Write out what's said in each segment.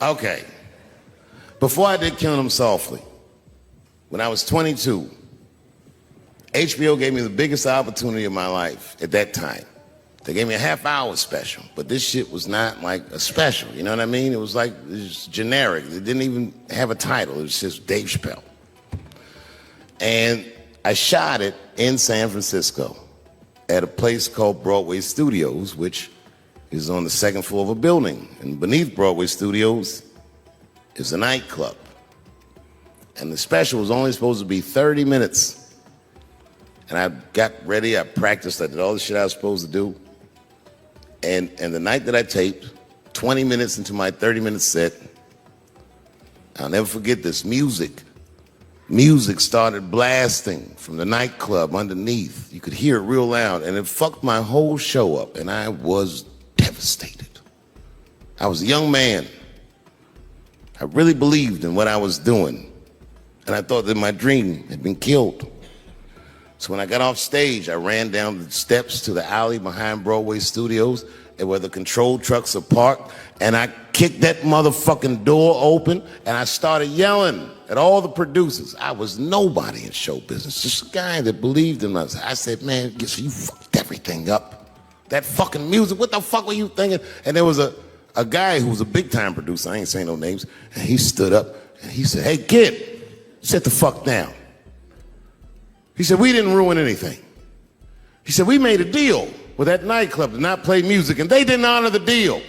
Okay. Before I did Killing Them Softly, when I was 22, HBO gave me the biggest opportunity of my life at that time. They gave me a half-hour special, but this shit was not like a special, you know what I mean? It was generic. It didn't even have a title. It was just Dave Chappelle. And I shot it in San Francisco at a place called Broadway Studios, which is on the second floor of a building. And beneath Broadway Studios is a nightclub. And the special was only supposed to be 30 minutes. And I got ready, I practiced, I did all the shit I was supposed to do. And the night that I taped, 20 minutes into my 30-minute set, I'll never forget this, music started blasting from the nightclub underneath. You could hear it real loud, and it fucked my whole show up, and I was devastated. I was a young man. I really believed in what I was doing, and I thought that my dream had been killed. So when I got off stage, I ran down the steps to the alley behind Broadway Studios and where the control trucks are parked, and I kicked that motherfucking door open, and I started yelling at all the producers. I was nobody in show business, just a guy that believed in us. I said, man, you fucked everything up. That fucking music, what the fuck were you thinking? And there was a guy who was a big-time producer, I ain't saying no names, and he stood up, and he said, hey, kid, sit the fuck down. He said, we didn't ruin anything. He said, we made a deal with that nightclub to not play music, and they didn't honor the deal.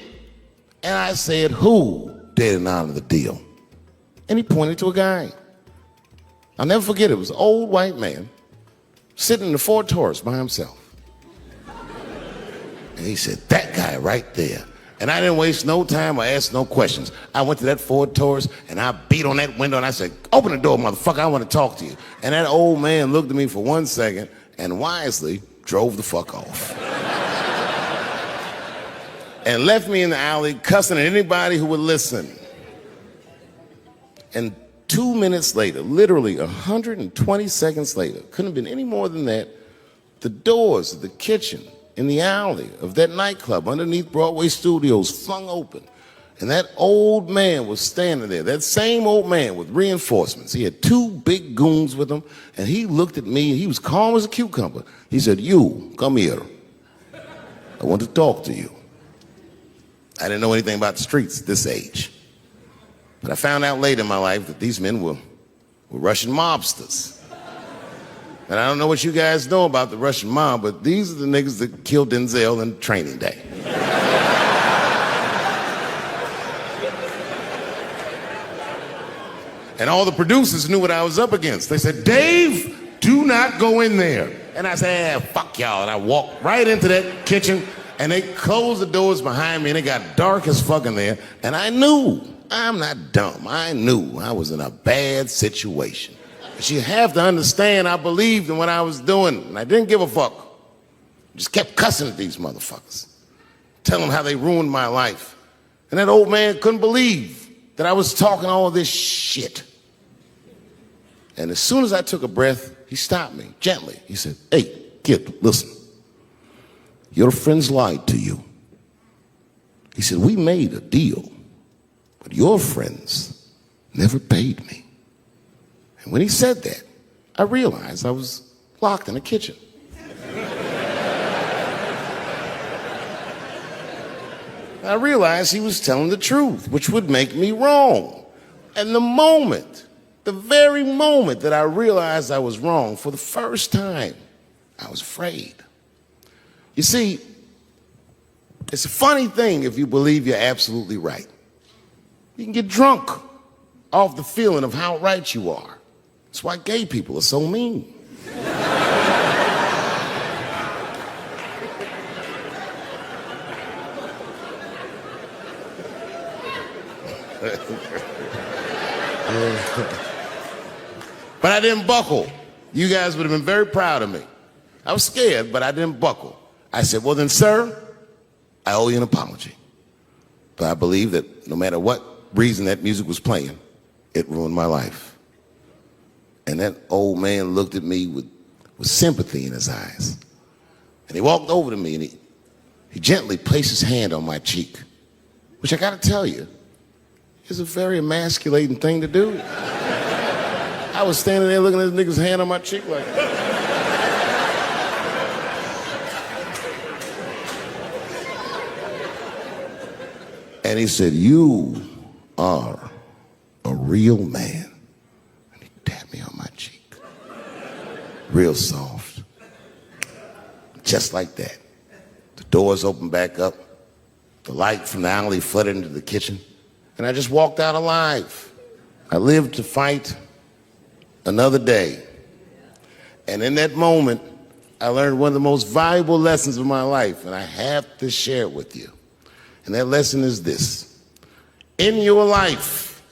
And I said, who didn't honor the deal? And he pointed to a guy. I'll never forget it. It was an old white man sitting in the Ford Taurus by himself. And he said, that guy right there. And I didn't waste no time or ask no questions. I went to that Ford Taurus and I beat on that window and I said, open the door, motherfucker, I want to talk to you. And that old man looked at me for 1 second and wisely drove the fuck off. And left me in the alley cussing at anybody who would listen. And 2 minutes later, literally 120 seconds later, couldn't have been any more than that, the doors of the kitchen in the alley of that nightclub underneath Broadway Studios flung open. And that old man was standing there, that same old man with reinforcements. He had 2 big goons with him, and he looked at me, and he was calm as a cucumber. He said, you, come here. I want to talk to you. I didn't know anything about the streets at this age. But I found out later in my life that these men were Russian mobsters. And I don't know what you guys know about the Russian mob, but these are the niggas that killed Denzel in Training Day. And all the producers knew what I was up against. They said, Dave, do not go in there. And I said, fuck y'all. And I walked right into that kitchen, and they closed the doors behind me, and it got dark as fuck in there. And I knew, I'm not dumb, I knew I was in a bad situation. But you have to understand, I believed in what I was doing, and I didn't give a fuck. Just kept cussing at these motherfuckers, telling them how they ruined my life. And that old man couldn't believe that I was talking all this shit. And as soon as I took a breath, he stopped me gently. He said, hey, kid, listen. Your friends lied to you. He said, we made a deal, but your friends never paid me. And when he said that, I realized I was locked in a kitchen. I realized he was telling the truth, which would make me wrong. And the very moment that I realized I was wrong, for the first time, I was afraid. You see, it's a funny thing if you believe you're absolutely right. You can get drunk off the feeling of how right you are. That's why gay people are so mean. But I didn't buckle. You guys would have been very proud of me. I was scared, but I didn't buckle. I said, well then, sir, I owe you an apology. But I believe that no matter what reason that music was playing, it ruined my life. And that old man looked at me with sympathy in his eyes. And he walked over to me and he gently placed his hand on my cheek, which I gotta tell you, is a very emasculating thing to do. I was standing there looking at this nigga's hand on my cheek like, and he said, "You are a real man." And he tapped me on my cheek. Real soft. Just like that. The doors opened back up. The light from the alley flooded into the kitchen. And I just walked out alive. I lived to fight another day. And in that moment, I learned one of the most valuable lessons of my life, and I have to share it with you. And that lesson is this. In your life,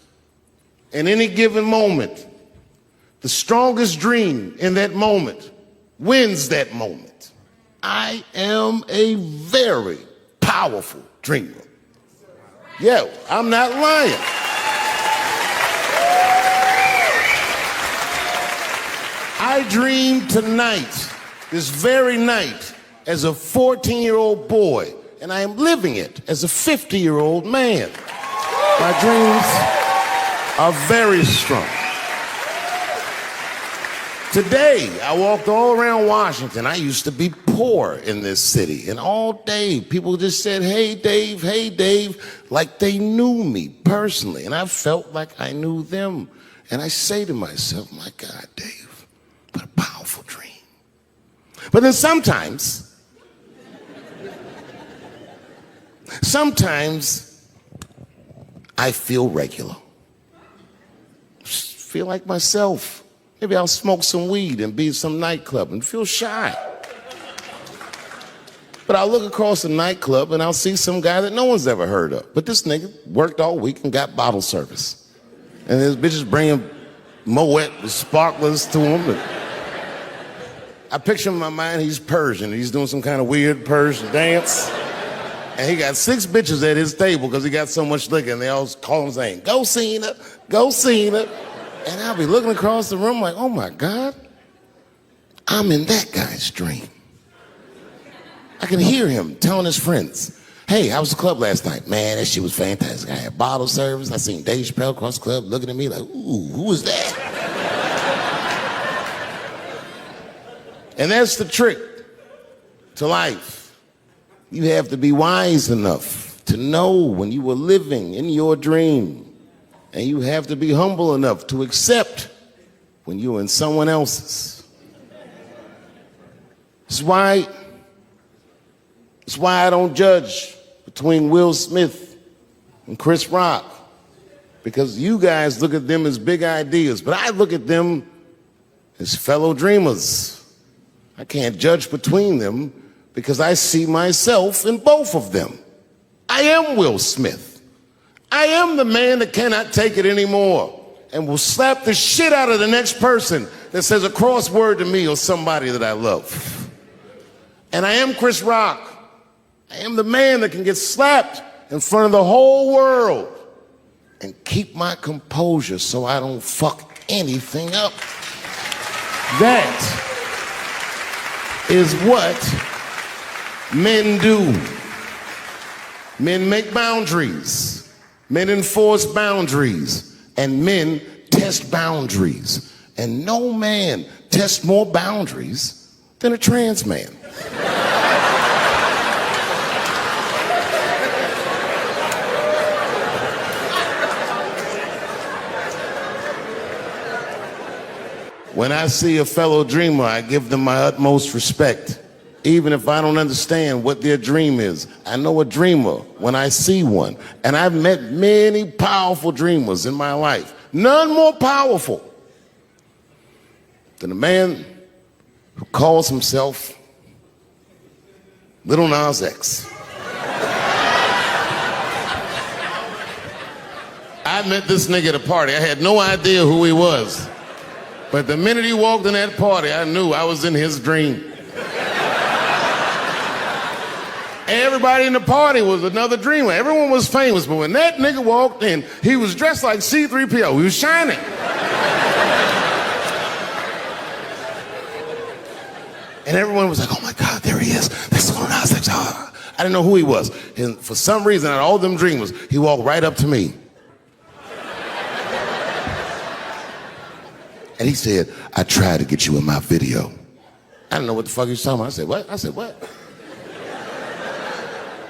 in any given moment, the strongest dream in that moment wins that moment. I am a very powerful dreamer. Yeah, I'm not lying. I dreamed tonight, this very night, as a 14-year-old boy, and I am living it as a 50-year-old man. My dreams are very strong. Today, I walked all around Washington. I used to be poor in this city, and all day people just said, hey, Dave, like they knew me personally, and I felt like I knew them. And I say to myself, my God, Dave, what a powerful dream. But then sometimes I feel regular. Feel like myself. Maybe I'll smoke some weed and be at some nightclub and feel shy. But I'll look across the nightclub and I'll see some guy that no one's ever heard of. But this nigga worked all week and got bottle service. And his bitches bringing Moet with sparklers to him. And I picture in my mind he's Persian. He's doing some kind of weird Persian dance. And he got 6 bitches at his table because he got so much liquor, and they all call him saying, "Go Cena, go Cena." And I'll be looking across the room like, oh my God, I'm in that guy's dream. I can hear him telling his friends, hey, how was the club last night? Man, that shit was fantastic. I had bottle service. I seen Dave Chappelle across the club looking at me like, ooh, who was that? And that's the trick to life. You have to be wise enough to know when you were living in your dream. And you have to be humble enough to accept when you're in someone else's. It's why I don't judge between Will Smith and Chris Rock. Because you guys look at them as big ideas, but I look at them as fellow dreamers. I can't judge between them because I see myself in both of them. I am Will Smith. I am the man that cannot take it anymore and will slap the shit out of the next person that says a crossword to me or somebody that I love. And I am Chris Rock. I am the man that can get slapped in front of the whole world and keep my composure so I don't fuck anything up. That is what men do. Men make boundaries. Men enforce boundaries, and men test boundaries. And no man tests more boundaries than a trans man. When I see a fellow dreamer, I give them my utmost respect. Even if I don't understand what their dream is. I know a dreamer when I see one. And I've met many powerful dreamers in my life. None more powerful than a man who calls himself Little Nas X. I met this nigga at a party. I had no idea who he was. But the minute he walked in that party, I knew I was in his dream. Everybody in the party was another dreamer. Everyone was famous, but when that nigga walked in, he was dressed like C-3PO. He was shining. And everyone was like, oh my God, there he is. That's the one I was like, oh. I didn't know who he was. And for some reason, out of all them dreamers, he walked right up to me. And he said, I tried to get you in my video. I didn't know what the fuck he was talking about. I said, what? I said, what?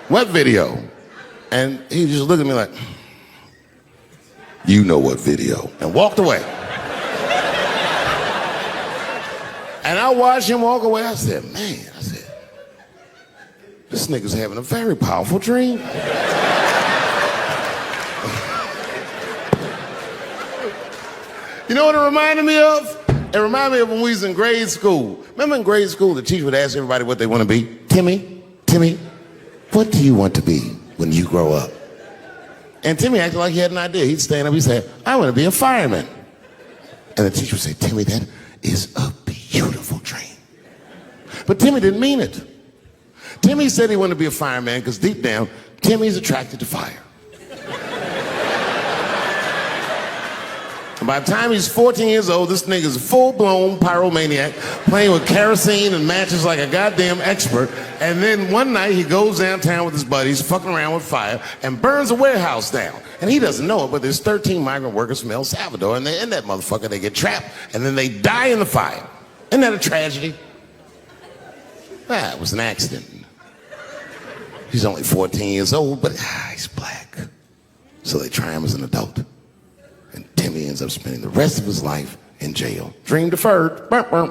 What video? And he just looked at me like, you know what video, and walked away. And I watched him walk away. I said, man, this nigga's having a very powerful dream. You know what it reminded me of? It reminded me of when we was in grade school. Remember in grade school, the teacher would ask everybody what they want to be? Timmy, what do you want to be when you grow up? And Timmy acted like he had an idea. He'd stand up, he'd say, I want to be a fireman. And the teacher would say, Timmy, that is a beautiful dream. But Timmy didn't mean it. Timmy said he wanted to be a fireman because deep down, Timmy's attracted to fire. And by the time he's 14 years old, this nigga's a full-blown pyromaniac, playing with kerosene and matches like a goddamn expert. And then one night he goes downtown with his buddies, fucking around with fire, and burns a warehouse down. And he doesn't know it, but there's 13 migrant workers from El Salvador, and they're in that motherfucker. They get trapped, and then they die in the fire. Isn't that a tragedy? It was an accident. He's only 14 years old, but he's black. So they try him as an adult. And Timmy ends up spending the rest of his life in jail. Dream deferred. Burp, burp.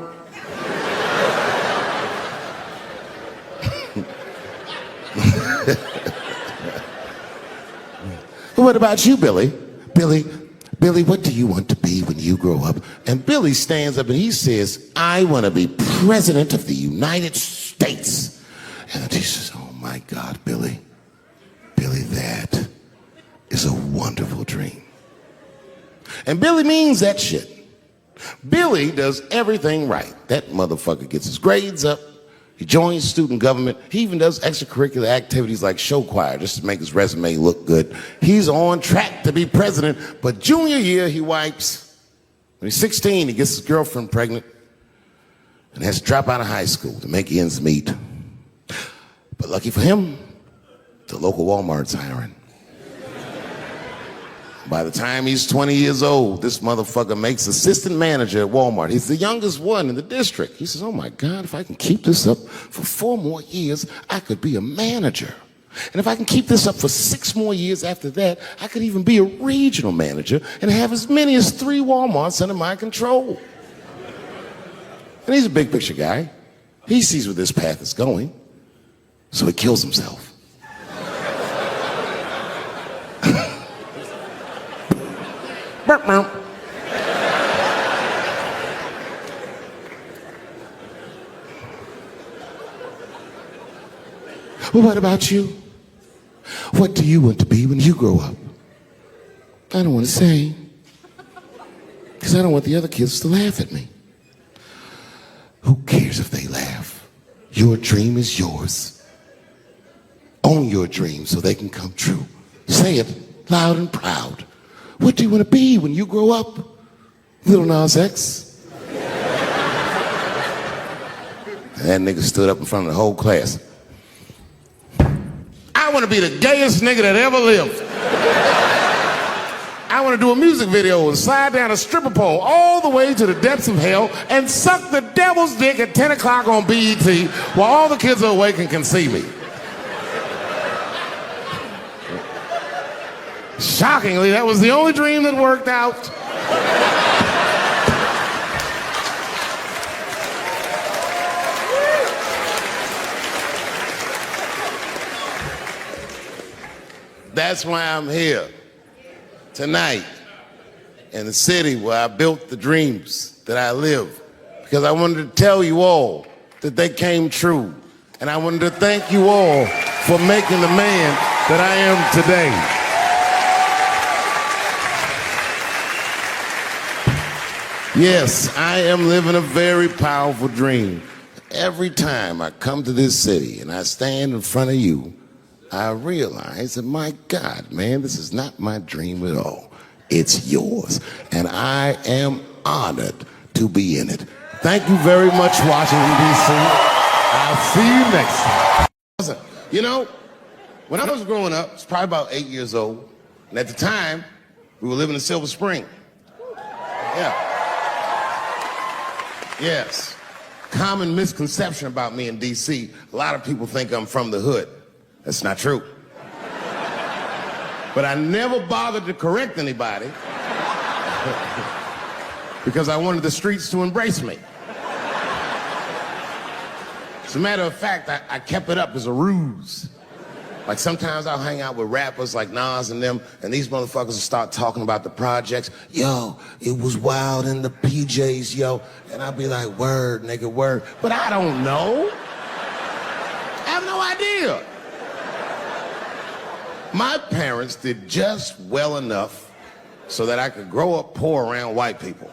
What about you, Billy? Billy, what do you want to be when you grow up? And Billy stands up and he says, I want to be president of the United States. And the teacher says, oh my God, Billy, that is a wonderful dream. And Billy means that shit. Billy does everything right. That motherfucker gets his grades up. He joins student government. He even does extracurricular activities like show choir just to make his resume look good. He's on track to be president, but junior year he wipes. When he's 16, he gets his girlfriend pregnant and has to drop out of high school to make ends meet. But lucky for him, the local Walmart's hiring. By the time he's 20 years old, this motherfucker makes assistant manager at Walmart. He's the youngest one in the district. He says, oh my God, if I can keep this up for 4 more years, I could be a manager. And if I can keep this up for 6 more years after that, I could even be a regional manager and have as many as 3 Walmarts under my control. And he's a big picture guy. He sees where this path is going, so he kills himself. Burp, burp. Well, what about you? What do you want to be when you grow up? I don't want to say, because I don't want the other kids to laugh at me. Who cares if they laugh? Your dream is yours. Own your dream so they can come true. Say it loud and proud. What do you want to be when you grow up? Little Nas X. That nigga stood up in front of the whole class. I want to be the gayest nigga that ever lived. I want to do a music video and slide down a stripper pole all the way to the depths of hell and suck the devil's dick at 10 o'clock on BET while all the kids are awake and can see me. Shockingly, that was the only dream that worked out. That's why I'm here tonight in the city where I built the dreams that I live. Because I wanted to tell you all that they came true. And I wanted to thank you all for making the man that I am today. Yes, I am living a very powerful dream. Every time I come to this city and I stand in front of you, I realize that, my God, man, this is not my dream at all. It's yours. And I am honored to be in it. Thank you very much, Washington, D.C. I'll see you next time. Listen, you know, when I was growing up, I was probably about 8 years old. And at the time, we were living in Silver Spring. Yeah. Yes. Common misconception about me in D.C. A lot of people think I'm from the hood. That's not true. But I never bothered to correct anybody because I wanted the streets to embrace me. As a matter of fact, I kept it up as a ruse. Like sometimes I'll hang out with rappers like Nas and them, and these motherfuckers will start talking about the projects. Yo, it was wild in the PJs, yo. And I'll be like, word, nigga, word. But I don't know. I have no idea. My parents did just well enough so that I could grow up poor around white people.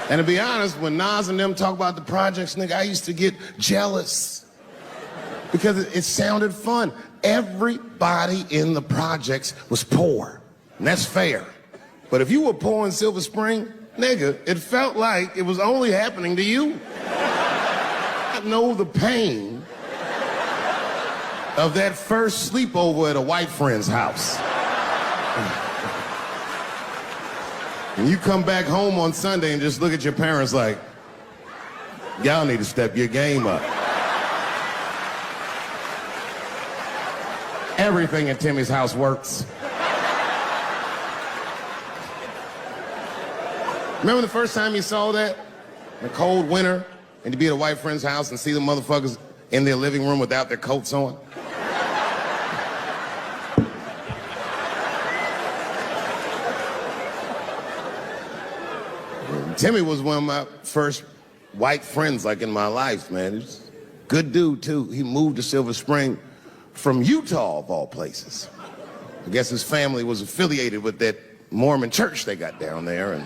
And to be honest, when Nas and them talk about the projects, nigga, I used to get jealous because it sounded fun. Everybody in the projects was poor, and that's fair. But if you were poor in Silver Spring, nigga, it felt like it was only happening to you. I know the pain of that first sleepover at a white friend's house. And you come back home on Sunday and just look at your parents like, y'all need to step your game up. Everything in Timmy's house works. Remember the first time you saw that? In a cold winter, and you'd be at a white friend's house and see the motherfuckers in their living room without their coats on? Timmy was one of my first white friends, like, in my life, man. He's a good dude, too. He moved to Silver Spring from Utah, of all places. I guess his family was affiliated with that Mormon church they got down there, and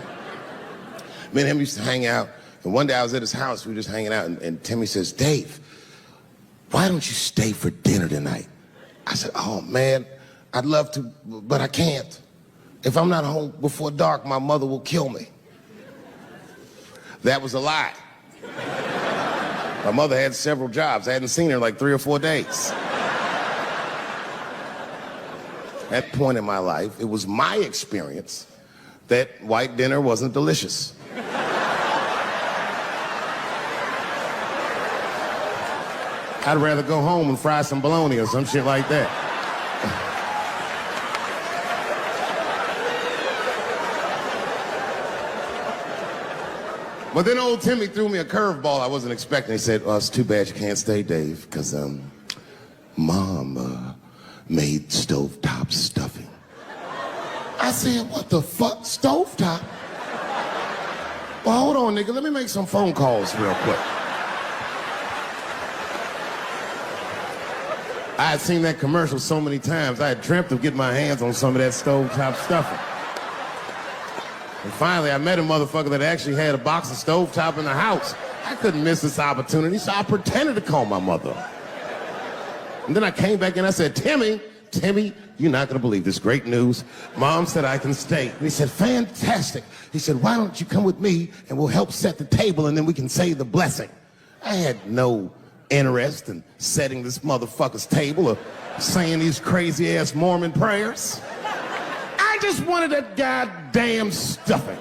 me and him used to hang out. And one day I was at his house, we were just hanging out, and Timmy says, Dave, why don't you stay for dinner tonight? I said, oh, man, I'd love to, but I can't. If I'm not home before dark, my mother will kill me. That was a lie. My mother had several jobs. I hadn't seen her in like 3 or 4 days. At that point in my life, it was my experience that white dinner wasn't delicious. I'd rather go home and fry some bologna or some shit like that. But then old Timmy threw me a curveball I wasn't expecting. He said, it's too bad you can't stay, Dave, because Mom made stovetop stuffing. I said, what the fuck, stovetop? Well, hold on, nigga, let me make some phone calls real quick. I had seen that commercial so many times, I had dreamt of getting my hands on some of that stovetop stuffing. And finally, I met a motherfucker that actually had a box of stovetop in the house. I couldn't miss this opportunity, so I pretended to call my mother. And then I came back and I said, Timmy, you're not gonna believe this great news. Mom said I can stay. And he said, fantastic. He said, why don't you come with me and we'll help set the table and then we can say the blessing. I had no interest in setting this motherfucker's table or saying these crazy ass Mormon prayers. I just wanted that goddamn stuffing.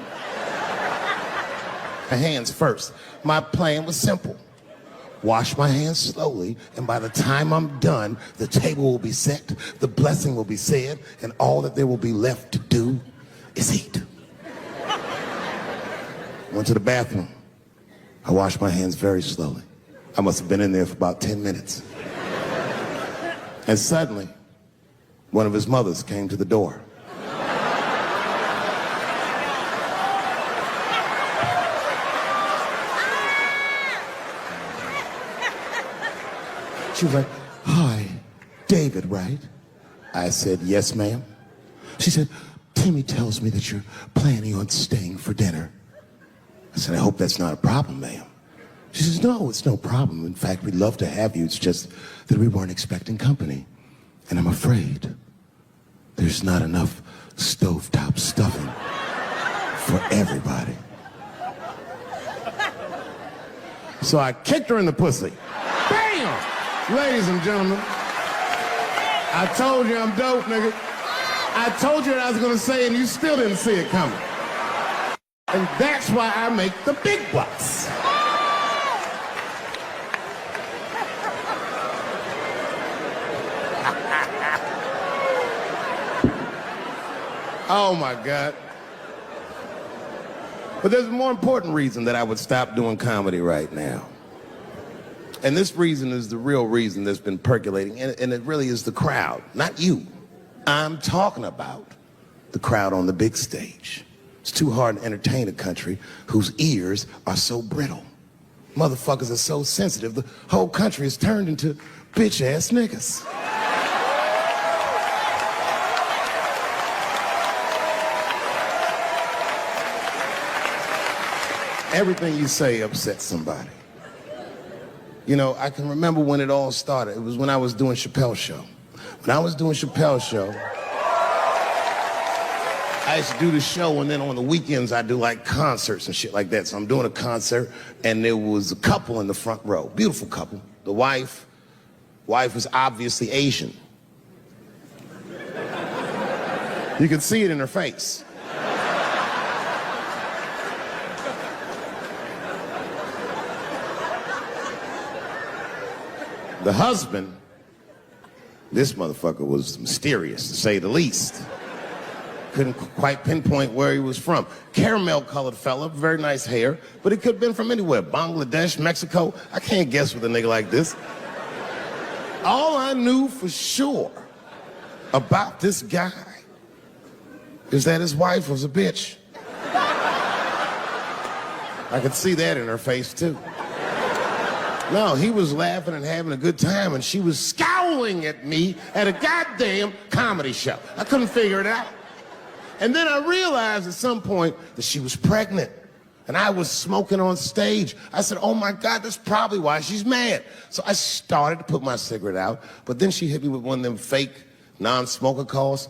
My hands first. My plan was simple. Wash my hands slowly, and by the time I'm done, the table will be set, the blessing will be said, and all that there will be left to do is eat. Went to the bathroom. I washed my hands very slowly. I must have been in there for about 10 minutes. And suddenly, one of his mothers came to the door. She was like, hi, David, right? I said, yes, ma'am. She said, Timmy tells me that you're planning on staying for dinner. I said, I hope that's not a problem, ma'am. She says, no, it's no problem. In fact, we'd love to have you. It's just that we weren't expecting company. And I'm afraid there's not enough stovetop stuffing for everybody. So I kicked her in the pussy. Bam! Ladies and gentlemen, I told you I'm dope, nigga. I told you what I was gonna say and you still didn't see it coming. And that's why I make the big bucks. Oh my God. But there's a more important reason that I would stop doing comedy right now. And this reason is the real reason that's been percolating, and it really is the crowd, not you. I'm talking about the crowd on the big stage. It's too hard to entertain a country whose ears are so brittle. Motherfuckers are so sensitive, the whole country is turned into bitch-ass niggas. Everything you say upsets somebody. You know, I can remember when it all started. It was when I was doing Chappelle's show. When I was doing Chappelle's show, I used to do the show, and then on the weekends I do like concerts and shit like that. So I'm doing a concert, and there was a couple in the front row, beautiful couple. The wife was obviously Asian. You could see it in her face. The husband, this motherfucker was mysterious, to say the least. Couldn't quite pinpoint where he was from. Caramel-colored fella, very nice hair, but he could have been from anywhere. Bangladesh, Mexico. I can't guess with a nigga like this. All I knew for sure about this guy is that his wife was a bitch. I could see that in her face, too. No, he was laughing and having a good time, and she was scowling at me at a goddamn comedy show. I couldn't figure it out. And then I realized at some point that she was pregnant, and I was smoking on stage. I said, oh my God, that's probably why she's mad. So I started to put my cigarette out, but then she hit me with one of them fake non-smoker calls.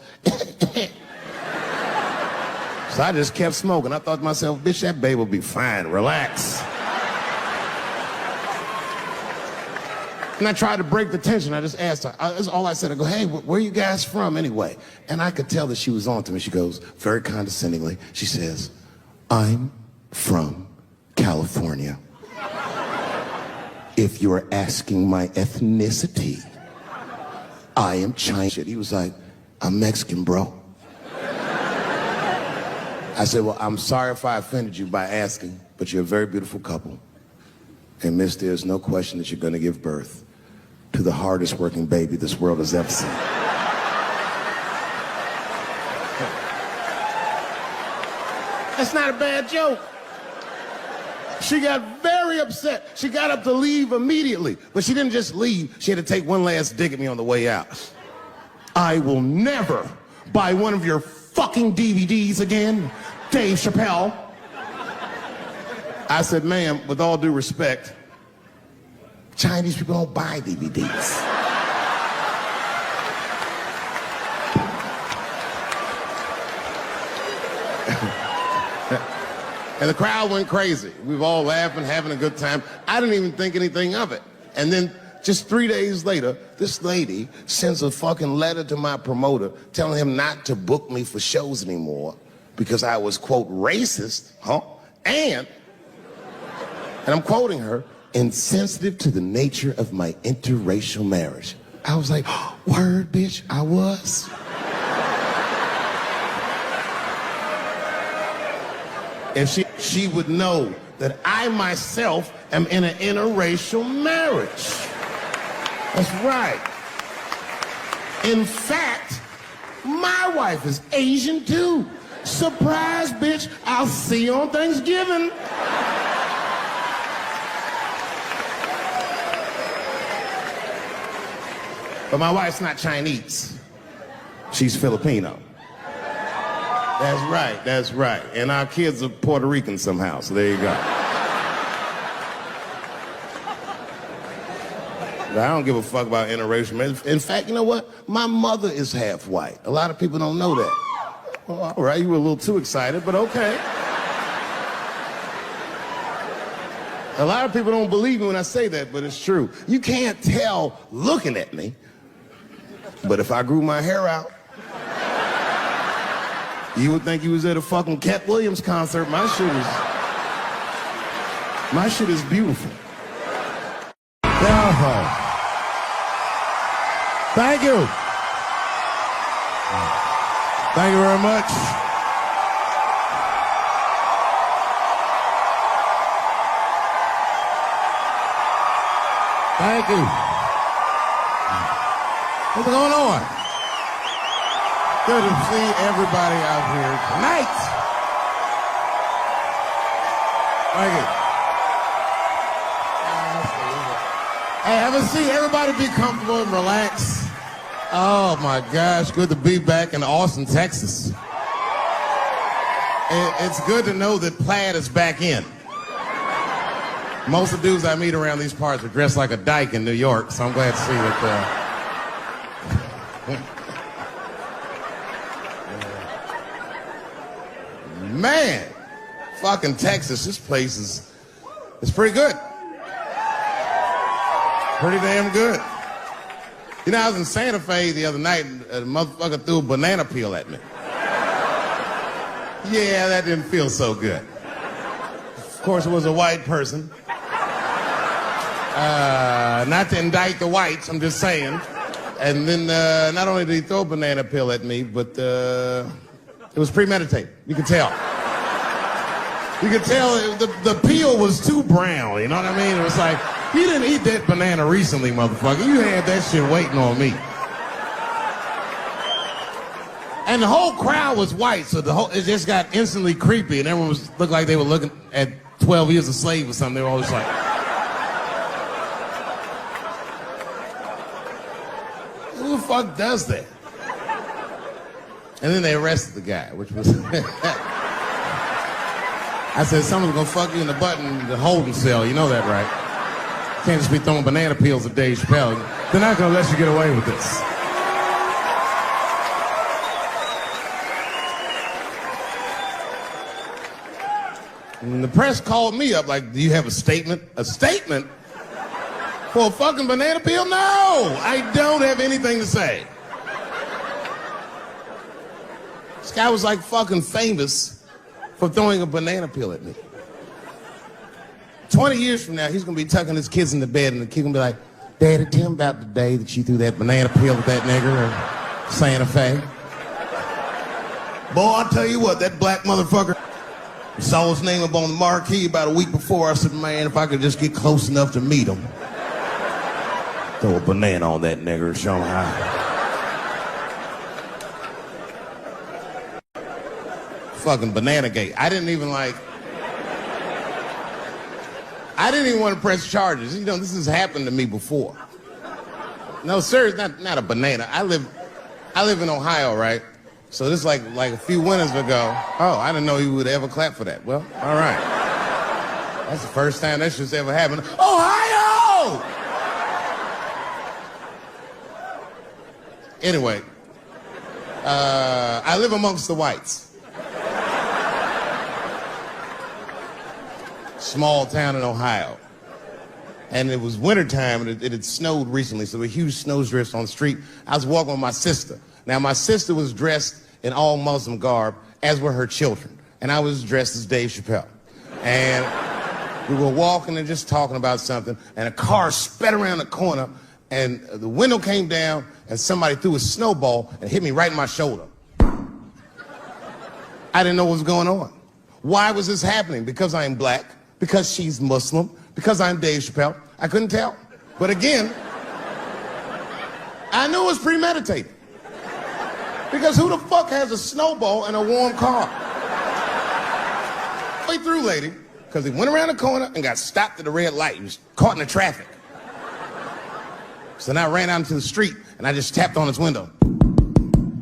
So I just kept smoking. I thought to myself, bitch, that babe will be fine, relax. And I tried to break the tension. I just asked her. That's all I said. I go, hey, where are you guys from anyway? And I could tell that she was on to me. She goes, very condescendingly, she says, I'm from California. If you're asking my ethnicity, I am Chinese. He was like, I'm Mexican, bro. I said, well, I'm sorry if I offended you by asking, but you're a very beautiful couple. And miss, there's no question that you're going to give birth to the hardest working baby this world has ever seen. That's not a bad joke. She got very upset. She got up to leave immediately, but she didn't just leave. She had to take one last dig at me on the way out. I will never buy one of your fucking DVDs again, Dave Chappelle. I said, ma'am, with all due respect, Chinese people don't buy DVDs. And the crowd went crazy. We were all laughing, having a good time. I didn't even think anything of it. And then just 3 days later, this lady sends a fucking letter to my promoter telling him not to book me for shows anymore because I was, quote, racist, and I'm quoting her, insensitive to the nature of my interracial marriage. I was like, word, bitch, I was. If she would know that I myself am in an interracial marriage. That's right. In fact, my wife is Asian too. Surprise, bitch, I'll see you on Thanksgiving. But my wife's not Chinese. She's Filipino. That's right. And our kids are Puerto Rican somehow, so there you go. But I don't give a fuck about interracial marriage. In fact, you know what? My mother is half white. A lot of people don't know that. Well, all right, you were a little too excited, but okay. A lot of people don't believe me when I say that, but it's true. You can't tell looking at me, but if I grew my hair out, You would think you was at a fucking Cat Williams concert. My shit is beautiful. Yeah. Thank you. Thank you very much. Thank you. What's going on? Good to see everybody out here tonight. Thank you. Hey, have a seat. Everybody be comfortable and relax. Oh my gosh, good to be back in Austin, Texas. It's good to know that plaid is back in. Most of the dudes I meet around these parts are dressed like a dyke in New York, so I'm glad to see that. Man, fucking Texas, this place is pretty good. Pretty damn good. You know, I was in Santa Fe the other night and a motherfucker threw a banana peel at me. Yeah, that didn't feel so good. Of course, it was a white person. Not to indict the whites, I'm just saying. And then not only did he throw a banana peel at me, but it was premeditated. You could tell. You could tell the peel was too brown, you know what I mean? It was like, you didn't eat that banana recently, motherfucker. You had that shit waiting on me. And the whole crowd was white, so it just got instantly creepy, and everyone looked like they were looking at 12 Years a Slave or something. They were all just like... Who the fuck does that? And then they arrested the guy, which was... I said, someone's gonna fuck you in the butt in the holding cell. You know that, right? Can't just be throwing banana peels at Dave Chappelle. They're not gonna let you get away with this. And the press called me up like, do you have a statement? A statement? For a fucking banana peel? No! I don't have anything to say. This guy was like fucking famous for throwing a banana peel at me. 20 years from now, he's gonna be tucking his kids in the bed and the kid gonna be like, Daddy, tell him about the day that you threw that banana peel at that nigger in Santa Fe. Boy, I'll tell you what, that black motherfucker saw his name up on the marquee about a week before. I said, man, if I could just get close enough to meet him, throw a banana on that nigger and show him how. Fucking banana gate. I didn't even want to press charges. You know, this has happened to me before. No, sir, it's not a banana. I live in Ohio, right? So this is like a few winters ago. Oh, I didn't know you would ever clap for that. Well, all right. That's the first time that shit's ever happened. Ohio! Anyway, I live amongst the whites. Small town in Ohio. And it was wintertime, and it had snowed recently, so there were huge snowdrifts on the street. I was walking with my sister. Now, my sister was dressed in all Muslim garb, as were her children. And I was dressed as Dave Chappelle. And we were walking and just talking about something, and a car sped around the corner, and the window came down, and somebody threw a snowball and hit me right in my shoulder. I didn't know what was going on. Why was this happening? Because I'm black, because she's Muslim, because I'm Dave Chappelle. I couldn't tell. But again, I knew it was premeditated. Because who the fuck has a snowball in a warm car? Way through, lady. Because he went around the corner and got stopped at the red light. He was caught in the traffic. So then I ran out into the street and I just tapped on his window.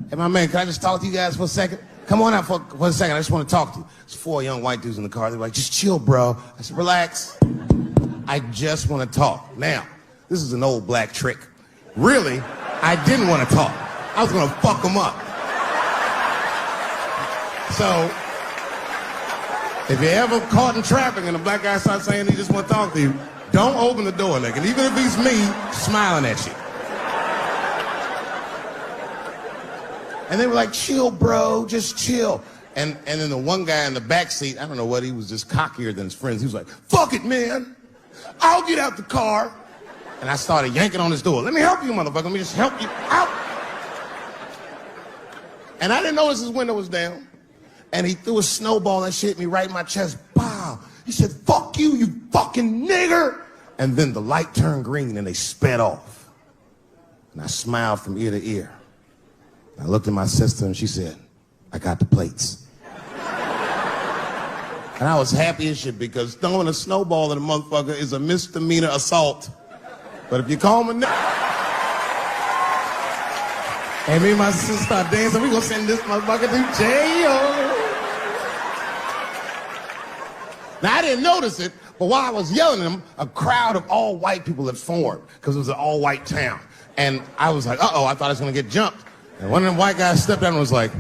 Hey, my man, can I just talk to you guys for a second? Come on out for a second. I just want to talk to you. There's 4 young white dudes in the car. They were like, just chill, bro. I said, relax. I just want to talk. Now, this is an old black trick. Really, I didn't want to talk. I was going to fuck them up. So, if you're ever caught in traffic and a black guy starts saying he just want to talk to you, don't open the door, nigga. And even if he's me, smiling at you. And they were like, chill, bro, just chill. And then the one guy in the back seat, I don't know what, he was just cockier than his friends. He was like, fuck it, man. I'll get out the car. And I started yanking on his door. Let me help you, motherfucker. Let me just help you out. And I didn't notice his window was down. And he threw a snowball and shit me right in my chest. Pow. He said, fuck you, you fucking nigger. And then the light turned green and they sped off. And I smiled from ear to ear. I looked at my sister and she said, I got the plates. And I was happy as shit because throwing a snowball at a motherfucker is a misdemeanor assault. But if you call him a nigger, and me and my sister start dancing, we gonna send this motherfucker to jail. Now, I didn't notice it, but while I was yelling at him, a crowd of all white people had formed because it was an all-white town. And I was like, uh-oh, I thought I was gonna get jumped. And one of them white guys stepped down and was like,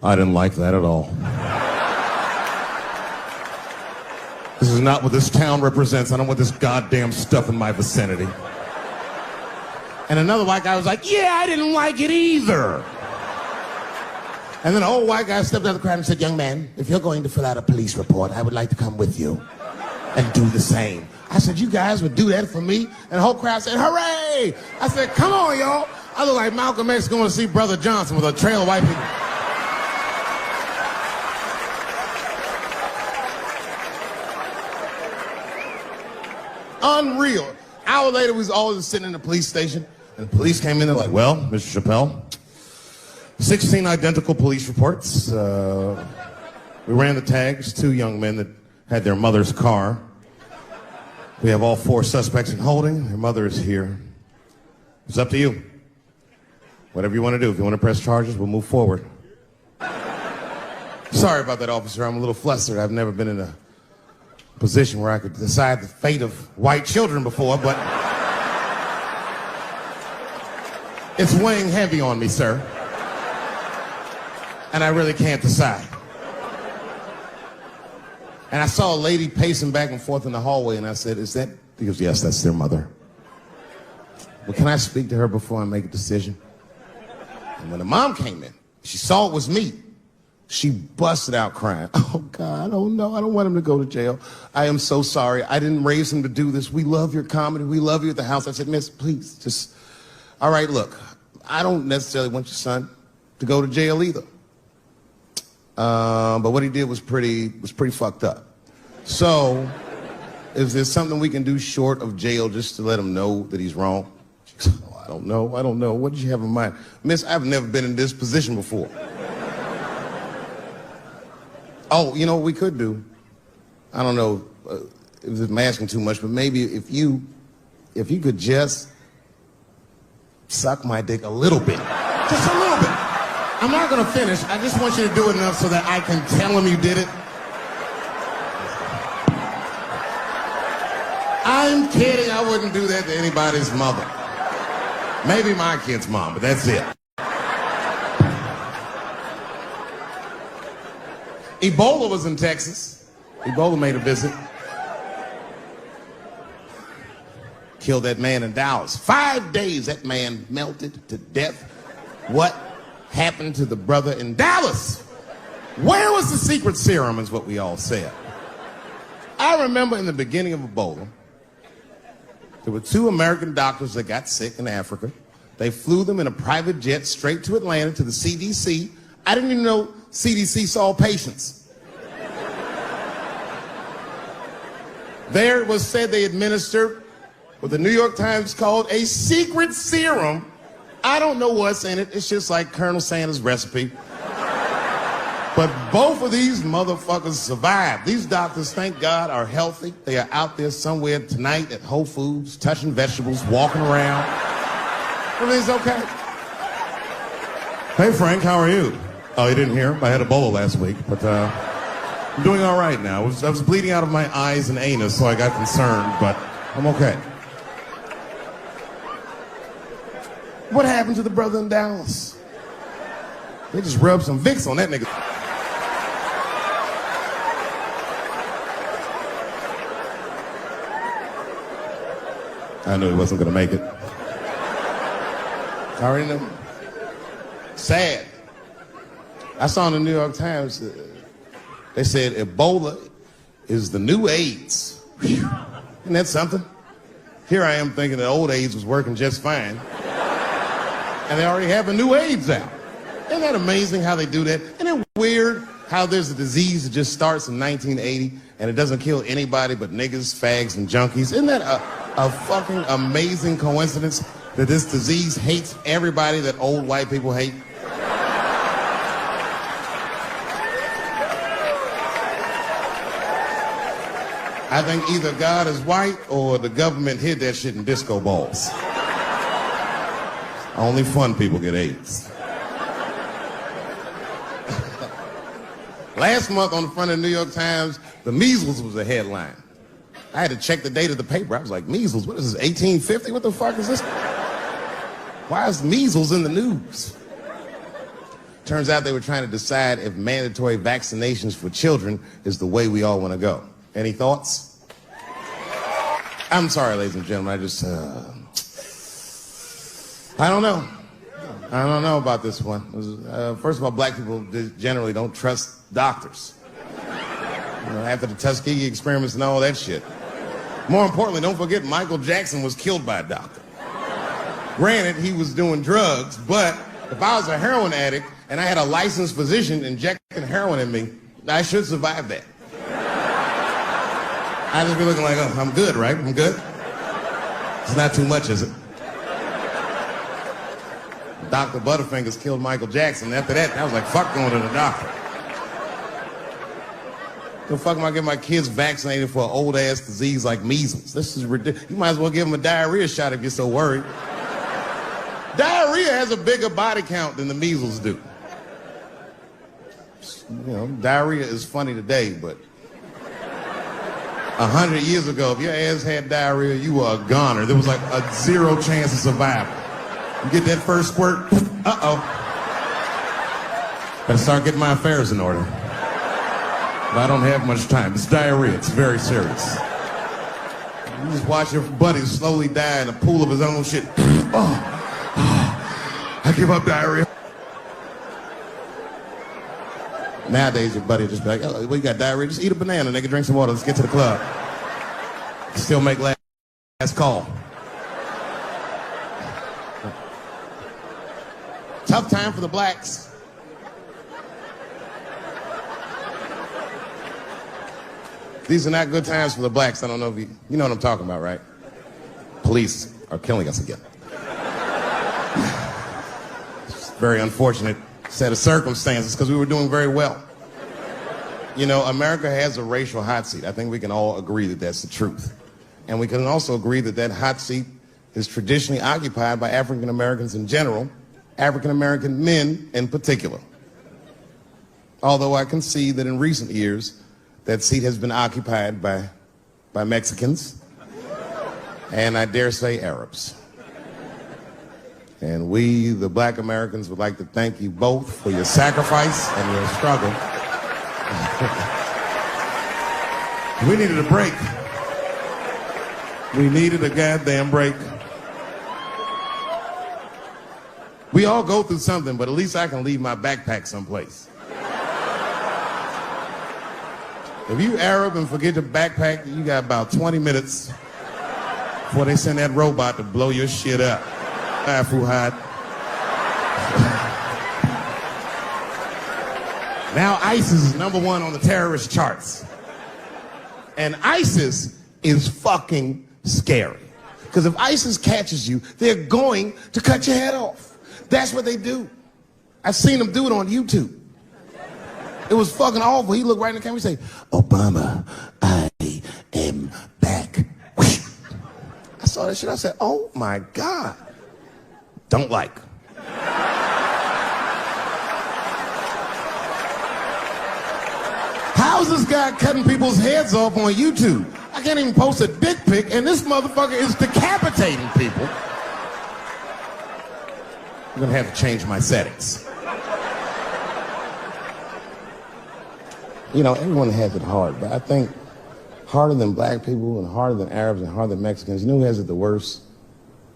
I didn't like that at all. This is not what this town represents. I don't want this goddamn stuff in my vicinity. And another white guy was like, yeah, I didn't like it either. And then an old white guy stepped out of the crowd and said, young man, if you're going to fill out a police report, I would like to come with you and do the same. I said, you guys would do that for me? And the whole crowd said, hooray! I said, come on, y'all. I look like Malcolm X going to see Brother Johnson with a trail of white people. Unreal. An hour later, we was all just sitting in the police station, and the police came in. They're like, well, Mr. Chappelle, 16 identical police reports. We ran the tags, 2 young men that had their mother's car. We have all 4 suspects in holding. Their mother is here. It's up to you. Whatever you want to do. If you want to press charges, we'll move forward. Sorry about that, officer. I'm a little flustered. I've never been in a position where I could decide the fate of white children before, but it's weighing heavy on me, sir. And I really can't decide. And I saw a lady pacing back and forth in the hallway, and I said, is that? He goes, yes, that's their mother. Well, can I speak to her before I make a decision? And when the mom came in, she saw it was me. She busted out crying. Oh, God, oh, no, I don't want him to go to jail. I am so sorry. I didn't raise him to do this. We love your comedy. We love you at the house. I said, miss, please, just, all right, look, I don't necessarily want your son to go to jail either. But what he did was pretty fucked up. So, is there something we can do short of jail just to let him know that he's wrong? She goes, oh, I don't know. What did you have in mind? Miss, I've never been in this position before. Oh, you know what we could do? I don't know if I'm asking too much, but maybe if you could just suck my dick a little bit. Just a little bit. I'm not gonna finish. I just want you to do it enough so that I can tell him you did it. I'm kidding. I wouldn't do that to anybody's mother. Maybe my kid's mom, but that's it. Ebola was in Texas. Ebola made a visit. Killed that man in Dallas. 5 days that man melted to death. What happened to the brother in Dallas? Where was the secret serum is what we all said. I remember in the beginning of Ebola, there were 2 American doctors that got sick in Africa. They flew them in a private jet straight to Atlanta to the CDC. I didn't even know CDC saw patients. There it was said they administered what the New York Times called a secret serum. I don't know what's in it. It's just like Colonel Sanders' recipe. But both of these motherfuckers survived. These doctors, thank God, are healthy. They are out there somewhere tonight at Whole Foods, touching vegetables, walking around. Everything's okay. Hey, Frank, how are you? Oh, you didn't hear? I had Ebola last week, but I'm doing all right now. I was bleeding out of my eyes and anus, so I got concerned, but I'm okay. What happened to the brother in Dallas? They just rubbed some Vicks on that nigga. I knew he wasn't gonna make it. I already knew. Sad. I saw in the New York Times, they said Ebola is the new AIDS. Whew. Isn't that something? Here I am thinking that old AIDS was working just fine. And they already have a new AIDS out. Isn't that amazing how they do that? Isn't it weird how there's a disease that just starts in 1980 and it doesn't kill anybody but niggas, fags, and junkies? Isn't that a fucking amazing coincidence that this disease hates everybody that old white people hate? I think either God is white or the government hid that shit in disco balls. Only fun people get AIDS. Last month on the front of the New York Times, the measles was a headline. I had to check the date of the paper. I was like, measles, what is this, 1850? What the fuck is this? Why is measles in the news? Turns out they were trying to decide if mandatory vaccinations for children is the way we all want to go. Any thoughts? I'm sorry, ladies and gentlemen, I don't know. I don't know about this one. First of all, black people generally don't trust doctors. After the Tuskegee experiments and all that shit. More importantly, don't forget Michael Jackson was killed by a doctor. Granted, he was doing drugs, but if I was a heroin addict and I had a licensed physician injecting heroin in me, I should survive that. I'd just be looking like, oh, I'm good, right? I'm good. It's not too much, is it? Dr. Butterfingers killed Michael Jackson. After that, I was like, fuck going to the doctor. The fuck am I getting my kids vaccinated for an old-ass disease like measles? This is ridiculous. You might as well give them a diarrhea shot if you're so worried. Diarrhea has a bigger body count than the measles do. You know, diarrhea is funny today, but 100 years ago, if your ass had diarrhea, you were a goner. There was like a 0 chance of survival. You get that first squirt, uh-oh. Better start getting my affairs in order. But I don't have much time. It's diarrhea. It's very serious. You just watch your buddy slowly die in a pool of his own shit. I give up diarrhea. Nowadays, your buddy just be like, oh, well, you got diarrhea? Just eat a banana, nigga, drink some water, let's get to the club. Still make last call. Tough time for the blacks. These are not good times for the blacks. I don't know if you know what I'm talking about, right? Police are killing us again. It's a very unfortunate set of circumstances because we were doing very well. You know, America has a racial hot seat. I think we can all agree that that's the truth. And we can also agree that that hot seat is traditionally occupied by African Americans in general, African American men in particular. Although I can see that in recent years, that seat has been occupied by Mexicans, and I dare say Arabs. And we, the black Americans, would like to thank you both for your sacrifice and your struggle. We needed a break. We needed a goddamn break. We all go through something, but at least I can leave my backpack someplace. If you Arab and forget your backpack, you got about 20 minutes before they send that robot to blow your shit up. Fuhad. Now ISIS is #1 on the terrorist charts. And ISIS is fucking scary. Because if ISIS catches you, they're going to cut your head off. That's what they do. I've seen them do it on YouTube. It was fucking awful. He looked right in the camera and say, Obama, I am back. I saw that shit. I said, oh my God. Don't like. How's this guy cutting people's heads off on YouTube? I can't even post a dick pic, and this motherfucker is decapitating people. I'm gonna have to change my settings. You know, everyone has it hard, but I think harder than black people and harder than Arabs and harder than Mexicans, you know who has it the worst?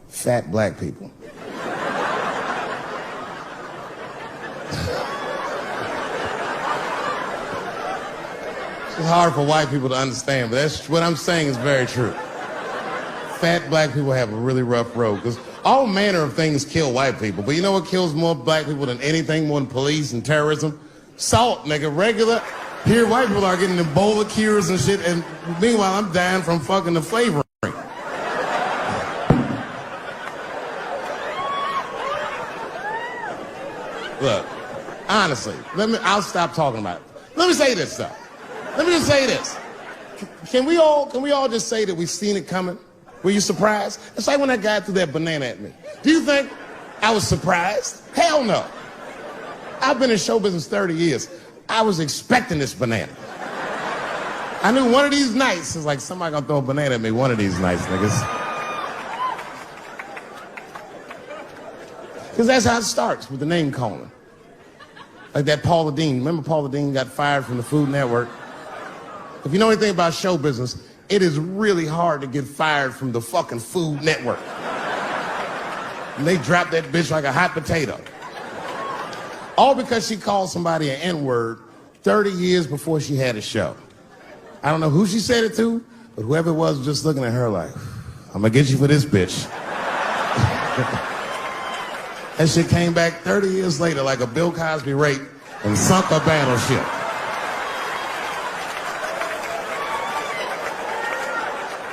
Fat black people. It's hard for white people to understand, but that's what I'm saying is very true. Fat black people have a really rough road because all manner of things kill white people. But you know what kills more black people than anything, more than police and terrorism? Salt, nigga. Regular. Here, white people are getting Ebola cures and shit, and meanwhile, I'm dying from fucking the flavoring. Look, honestly, I'll stop talking about it. Let me say this, though. Let me just say this. Can we all just say that we've seen it coming? Were you surprised? It's like when that guy threw that banana at me. Do you think I was surprised? Hell no. I've been in show business 30 years. I was expecting this banana. I knew one of these nights, it's like somebody gonna throw a banana at me one of these nights, niggas. Because that's how it starts, with the name calling. Like that Paula Deen. Remember Paula Deen got fired from the Food Network? If you know anything about show business, it is really hard to get fired from the fucking Food Network. And they dropped that bitch like a hot potato. All because she called somebody an N-word 30 years before she had a show. I don't know who she said it to, but whoever it was just looking at her like, I'm gonna get you for this bitch. That shit came back 30 years later like a Bill Cosby rape and sunk a battleship.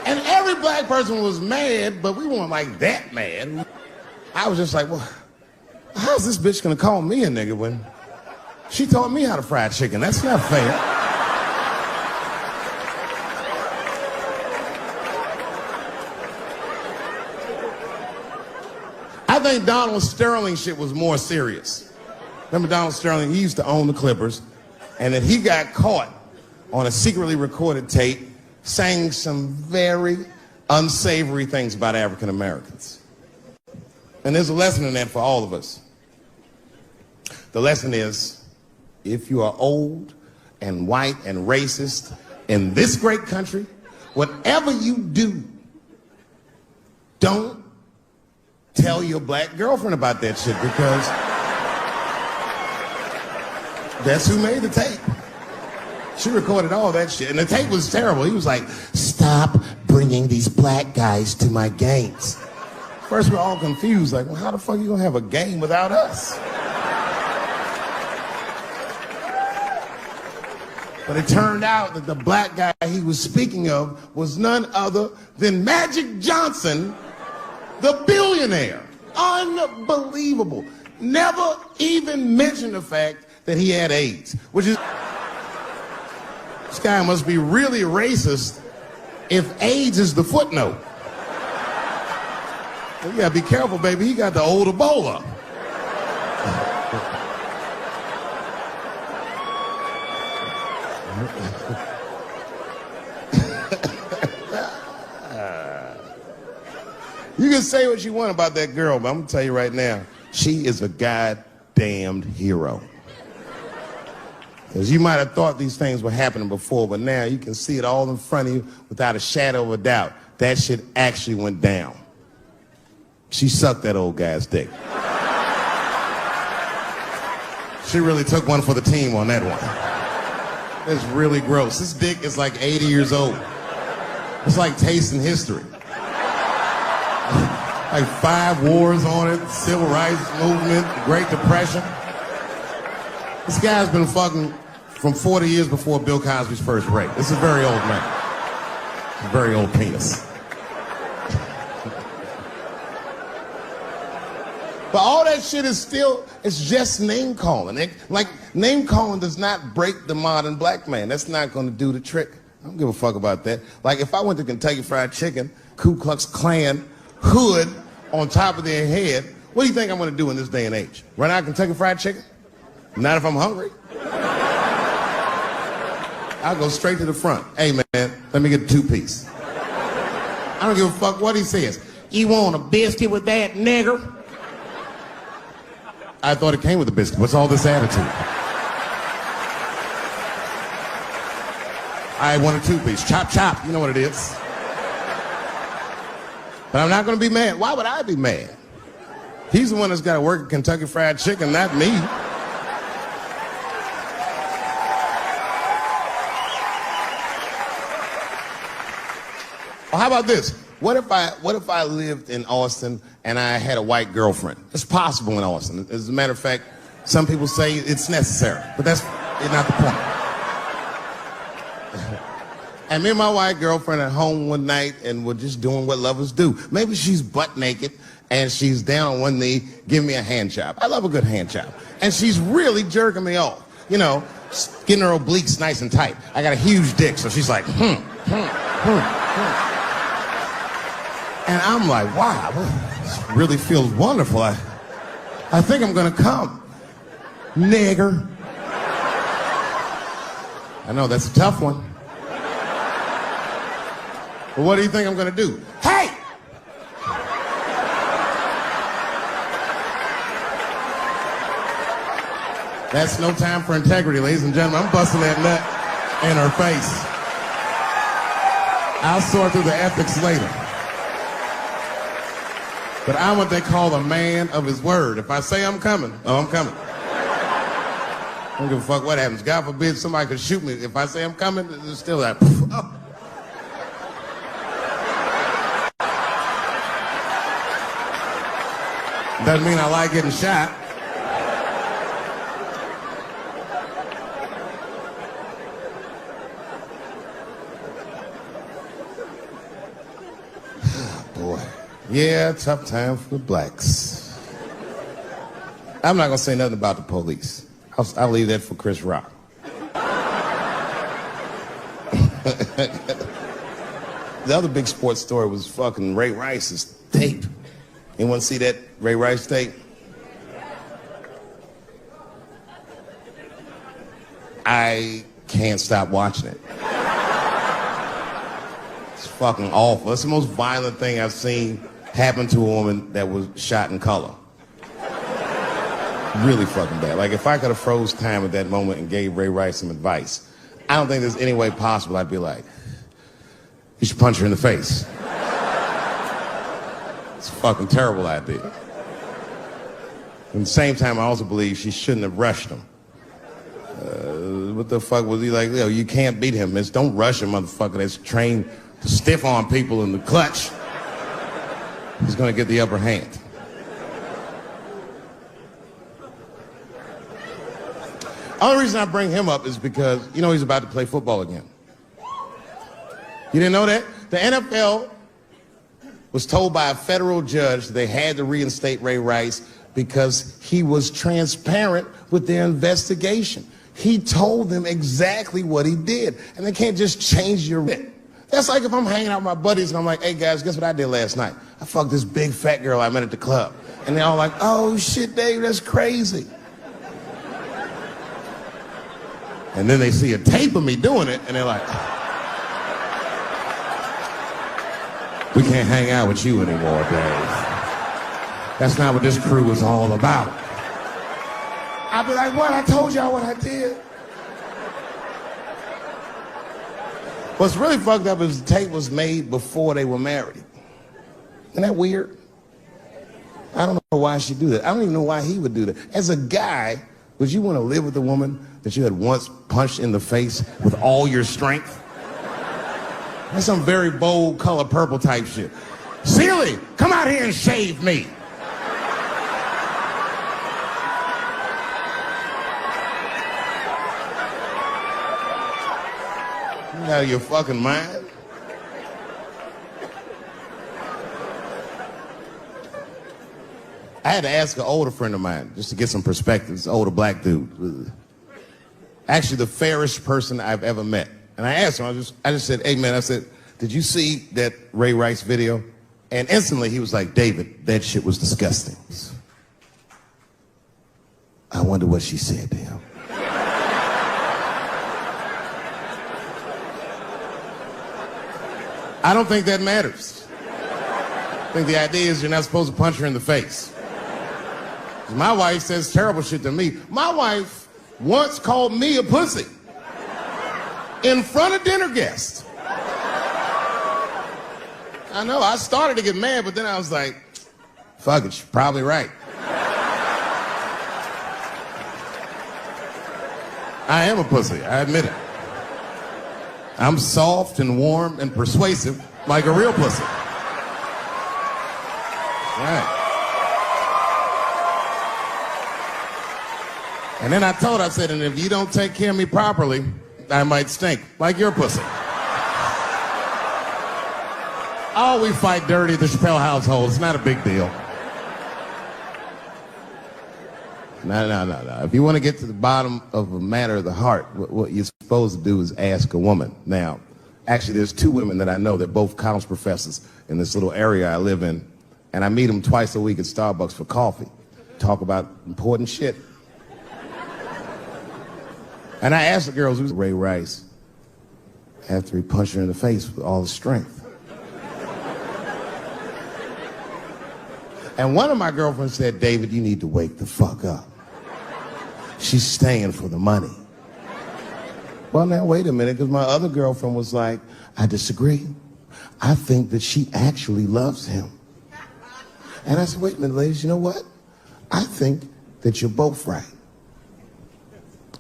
And every black person was mad, but we weren't like that mad. I was just like, well, how's this bitch gonna call me a nigga when she taught me how to fry chicken? That's not fair. I think Donald Sterling shit was more serious. Remember Donald Sterling? He used to own the Clippers, and then he got caught on a secretly recorded tape saying some very unsavory things about African Americans. And there's a lesson in that for all of us. The lesson is, if you are old and white and racist in this great country, whatever you do, don't tell your black girlfriend about that shit, because that's who made the tape. She recorded all that shit, and the tape was terrible. He was like, stop bringing these black guys to my games. First, we're all confused, like, well, how the fuck are you gonna have a game without us? But it turned out that the black guy he was speaking of was none other than Magic Johnson, the billionaire. Unbelievable. Never even mentioned the fact that he had AIDS, which is... This guy must be really racist if AIDS is the footnote. Well, you gotta be careful, baby. He got the old Ebola. You can say what you want about that girl, but I'm gonna tell you right now, she is a goddamned hero. Because you might have thought these things were happening before, but now you can see it all in front of you without a shadow of a doubt. That shit actually went down. She sucked that old guy's dick. She really took one for the team on that one. It's really gross. This dick is like 80 years old. It's like tasting history. Like 5 wars on it, Civil Rights Movement, Great Depression. This guy's been fucking from 40 years before Bill Cosby's first rape. This is a very old man. A very old penis. But all that shit is still, it's just name calling. Like, name calling does not break the modern black man. That's not gonna do the trick. I don't give a fuck about that. Like, if I went to Kentucky Fried Chicken, Ku Klux Klan, hood on top of their head, what do you think I'm gonna do in this day and age? Run out of Kentucky Fried Chicken? Not if I'm hungry. I'll go straight to the front. Hey, man, let me get a 2-piece. I don't give a fuck what he says. You want a biscuit with that, nigger? I thought it came with a biscuit. What's all this attitude? I want a 2-piece. Chop, chop. You know what it is. But I'm not going to be mad. Why would I be mad? He's the one that's got to work at Kentucky Fried Chicken, not me. Or how about this? What if I lived in Austin and I had a white girlfriend? It's possible in Austin. As a matter of fact, some people say it's necessary, but that's not the point. And me and my white girlfriend at home one night, and we're just doing what lovers do. Maybe she's butt naked and she's down on one knee, giving me a hand job. I love a good hand job. And she's really jerking me off. You know, getting her obliques nice and tight. I got a huge dick, so she's like, And I'm like, wow, this really feels wonderful. I think I'm gonna come. Nigger. I know, that's a tough one. But what do you think I'm gonna do? Hey! That's no time for integrity, ladies and gentlemen. I'm busting that nut in her face. I'll sort through the ethics later. But I'm what they call a man of his word. If I say I'm coming, oh, I'm coming. I don't give a fuck what happens. God forbid somebody could shoot me. If I say I'm coming, it's still like, oh. Doesn't mean I like getting shot. Boy. Yeah, tough time for the blacks. I'm not gonna say nothing about the police. I'll leave that for Chris Rock. The other big sports story was fucking Ray Rice's tape. Anyone see that Ray Rice tape? I can't stop watching it. It's fucking awful. It's the most violent thing I've seen happen to a woman that was shot in color. Really fucking bad. Like, if I could have froze time at that moment and gave Ray Rice some advice, I don't think there's any way possible I'd be like, you should punch her in the face. It's a fucking terrible idea. At the same time, I also believe she shouldn't have rushed him. What the fuck was he like? Yo, you can't beat him, miss. Don't rush a motherfucker that's trained to stiff arm people in the clutch. He's gonna get the upper hand. Only reason I bring him up is because, you know, he's about to play football again. You didn't know that? The NFL was told by a federal judge that they had to reinstate Ray Rice because he was transparent with their investigation. He told them exactly what he did, and they can't just change your writ. That's like if I'm hanging out with my buddies and I'm like, hey guys, guess what I did last night? I fucked this big fat girl I met at the club. And they're all like, oh shit, Dave, that's crazy. And then they see a tape of me doing it, and they're like, we can't hang out with you anymore, Dave. That's not what this crew is all about. I'll be like, what? I told y'all what I did. What's really fucked up is the tape was made before they were married. Isn't that weird? I don't know why she'd do that. I don't even know why he would do that. As a guy, would you want to live with a woman that you had once punched in the face with all your strength? That's some very bold color purple type shit. Sealy, come out here and shave me. You out of your fucking mind? I had to ask an older friend of mine just to get some perspective. This older black dude. Actually, the fairest person I've ever met. And I asked him, I just said, hey man, I said, did you see that Ray Rice video? And instantly he was like, David, that shit was disgusting. I wonder what she said to him. I don't think that matters. I think the idea is you're not supposed to punch her in the face. My wife says terrible shit to me. My wife once called me a pussy in front of dinner guests. I know, I started to get mad, but then I was like, fuck it, she's probably right. I am a pussy, I admit it. I'm soft and warm and persuasive, like a real pussy. Right. And then I told her, I said, and if you don't take care of me properly, I might stink like your pussy. Oh, we fight dirty at the Chappelle household. It's not a big deal. No. If you want to get to the bottom of a matter of the heart, what you're supposed to do is ask a woman. Now, actually, there's two women that I know that both college professors in this little area I live in, and I meet them twice a week at Starbucks for coffee. Talk about important shit. And I asked the girls, who's Ray Rice? After he punched her in the face with all his strength. And one of my girlfriends said, David, you need to wake the fuck up. She's staying for the money. Well, now, wait a minute, because my other girlfriend was like, I disagree. I think that she actually loves him. And I said, wait a minute, ladies, you know what? I think that you're both right.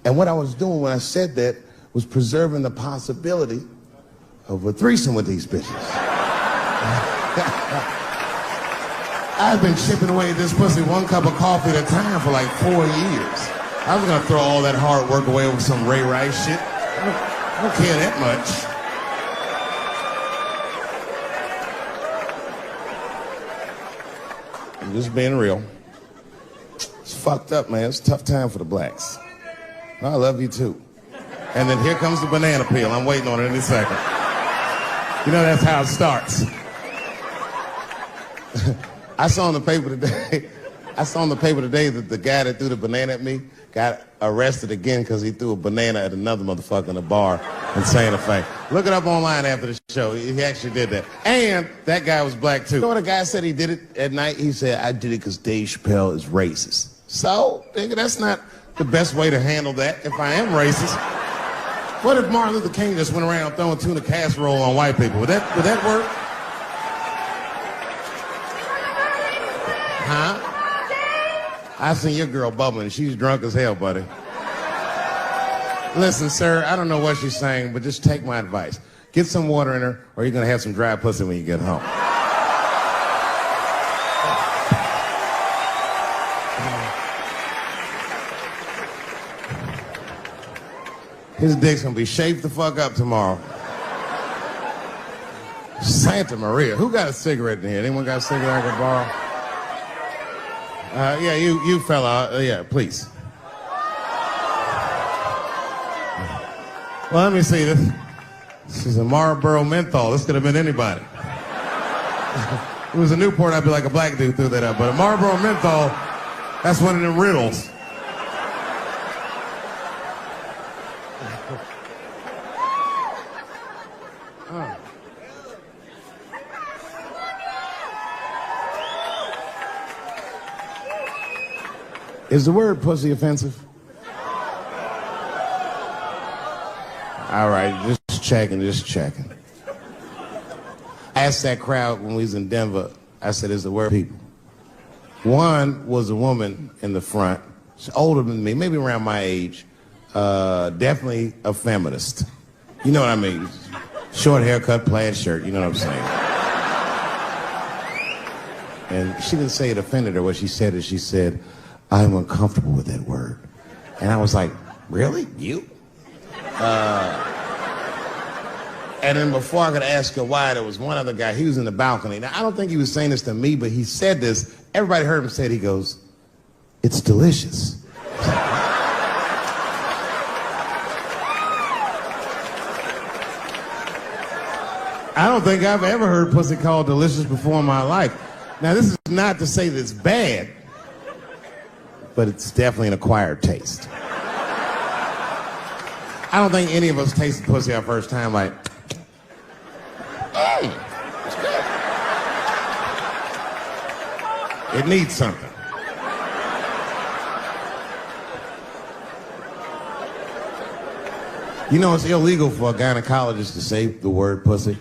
And what I was doing when I said that was preserving the possibility of a threesome with these bitches. I've been chipping away at this pussy one cup of coffee at a time for like 4 years. I was gonna throw all that hard work away with some Ray Rice shit. I don't care that much. I'm just being real. It's fucked up, man. It's a tough time for the blacks. I love you too. And then here comes the banana peel. I'm waiting on it any second. You know that's how it starts. I saw in the paper today that the guy that threw the banana at me got arrested again because he threw a banana at another motherfucker in a bar in Santa Fe. Look it up online after the show. He actually did that. And that guy was black too. You know what a guy said he did it at night? He said, I did it because Dave Chappelle is racist. So, nigga, that's not the best way to handle that if I am racist. What if Martin Luther King just went around throwing tuna casserole on white people? Would that work? Huh? I seen your girl bubbling. She's drunk as hell, buddy. Listen, sir, I don't know what she's saying, but just take my advice. Get some water in her, or you're going to have some dry pussy when you get home. His dick's going to be shaped the fuck up tomorrow. Santa Maria. Who got a cigarette in here? Anyone got a cigarette I can borrow? Yeah, you fella. Yeah, please. Well, let me see this. This is a Marlboro menthol. This could have been anybody. If it was a Newport, I'd be like a black dude threw that up. But a Marlboro menthol, that's one of them riddles. Is the word pussy offensive? All right, just checking. I asked that crowd when we was in Denver, I said, is the word people? One was a woman in the front, she's older than me, maybe around my age, definitely a feminist. You know what I mean? Short haircut, plaid shirt, you know what I'm saying? And she didn't say it offended her. What she said is she said, I'm uncomfortable with that word. And I was like, really? You? And then before I could ask her why, there was one other guy, he was in the balcony. Now, I don't think he was saying this to me, but he said this. Everybody heard him say it. He goes, it's delicious. I don't think I've ever heard pussy called delicious before in my life. Now, this is not to say that it's bad, but it's definitely an acquired taste. I don't think any of us tasted pussy our first time like, hey, it's good. It needs something. You know, it's illegal for a gynecologist to say the word pussy.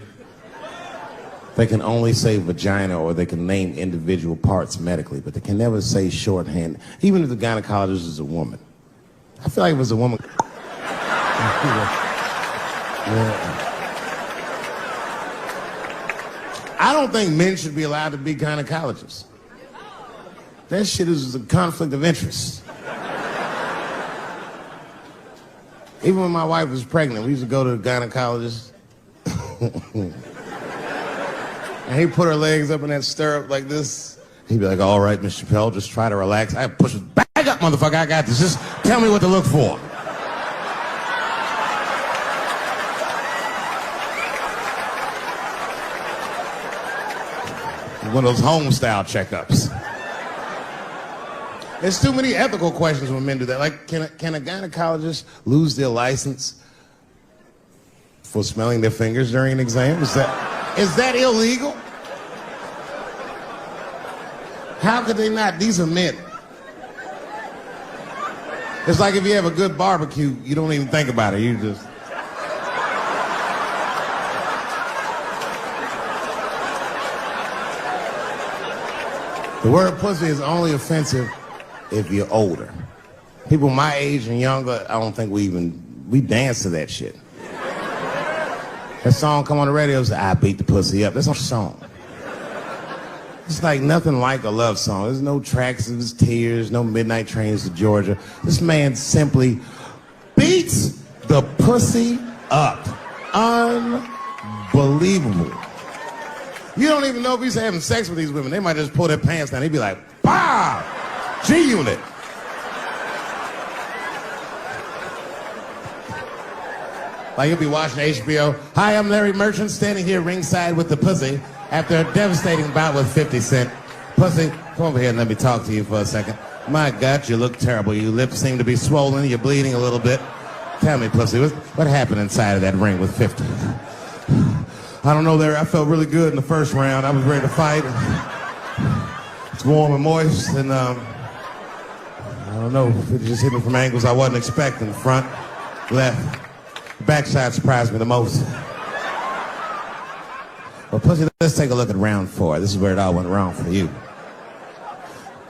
They can only say vagina, or they can name individual parts medically, but they can never say shorthand, even if the gynecologist is a woman. I feel like if it was a woman... I don't think men should be allowed to be gynecologists. That shit is a conflict of interest. Even when my wife was pregnant, we used to go to the gynecologist. And he'd put her legs up in that stirrup like this. He'd be like, all right, Miss Chappelle, just try to relax. I push it back up, motherfucker, I got this. Just tell me what to look for. One of those home-style checkups. There's too many ethical questions when men do that. Like, can a gynecologist lose their license for smelling their fingers during an exam? Is that illegal? How could they not? These are men. It's like if you have a good barbecue, you don't even think about it. You just... The word pussy is only offensive if you're older. People my age and younger, I don't think we dance to that shit. That song come on the radio, say, I beat the pussy up. That's not a song. It's like nothing like a love song. There's no tracks, there's tears, no midnight trains to Georgia. This man simply beats the pussy up. Unbelievable. You don't even know if he's having sex with these women. They might just pull their pants down. He'd be like, bah! G-Unit. Like you'll be watching HBO. Hi, I'm Larry Merchant, standing here ringside with the pussy after a devastating bout with 50 Cent. Pussy, come over here and let me talk to you for a second. My God, you look terrible. Your lips seem to be swollen. You're bleeding a little bit. Tell me, pussy, what happened inside of that ring with 50? I don't know, Larry. I felt really good in the first round. I was ready to fight. It's warm and moist, and I don't know. It just hit me from angles I wasn't expecting. Front, left. Backside surprised me the most. Well, pussy, let's take a look at round 4. This is where it all went wrong for you.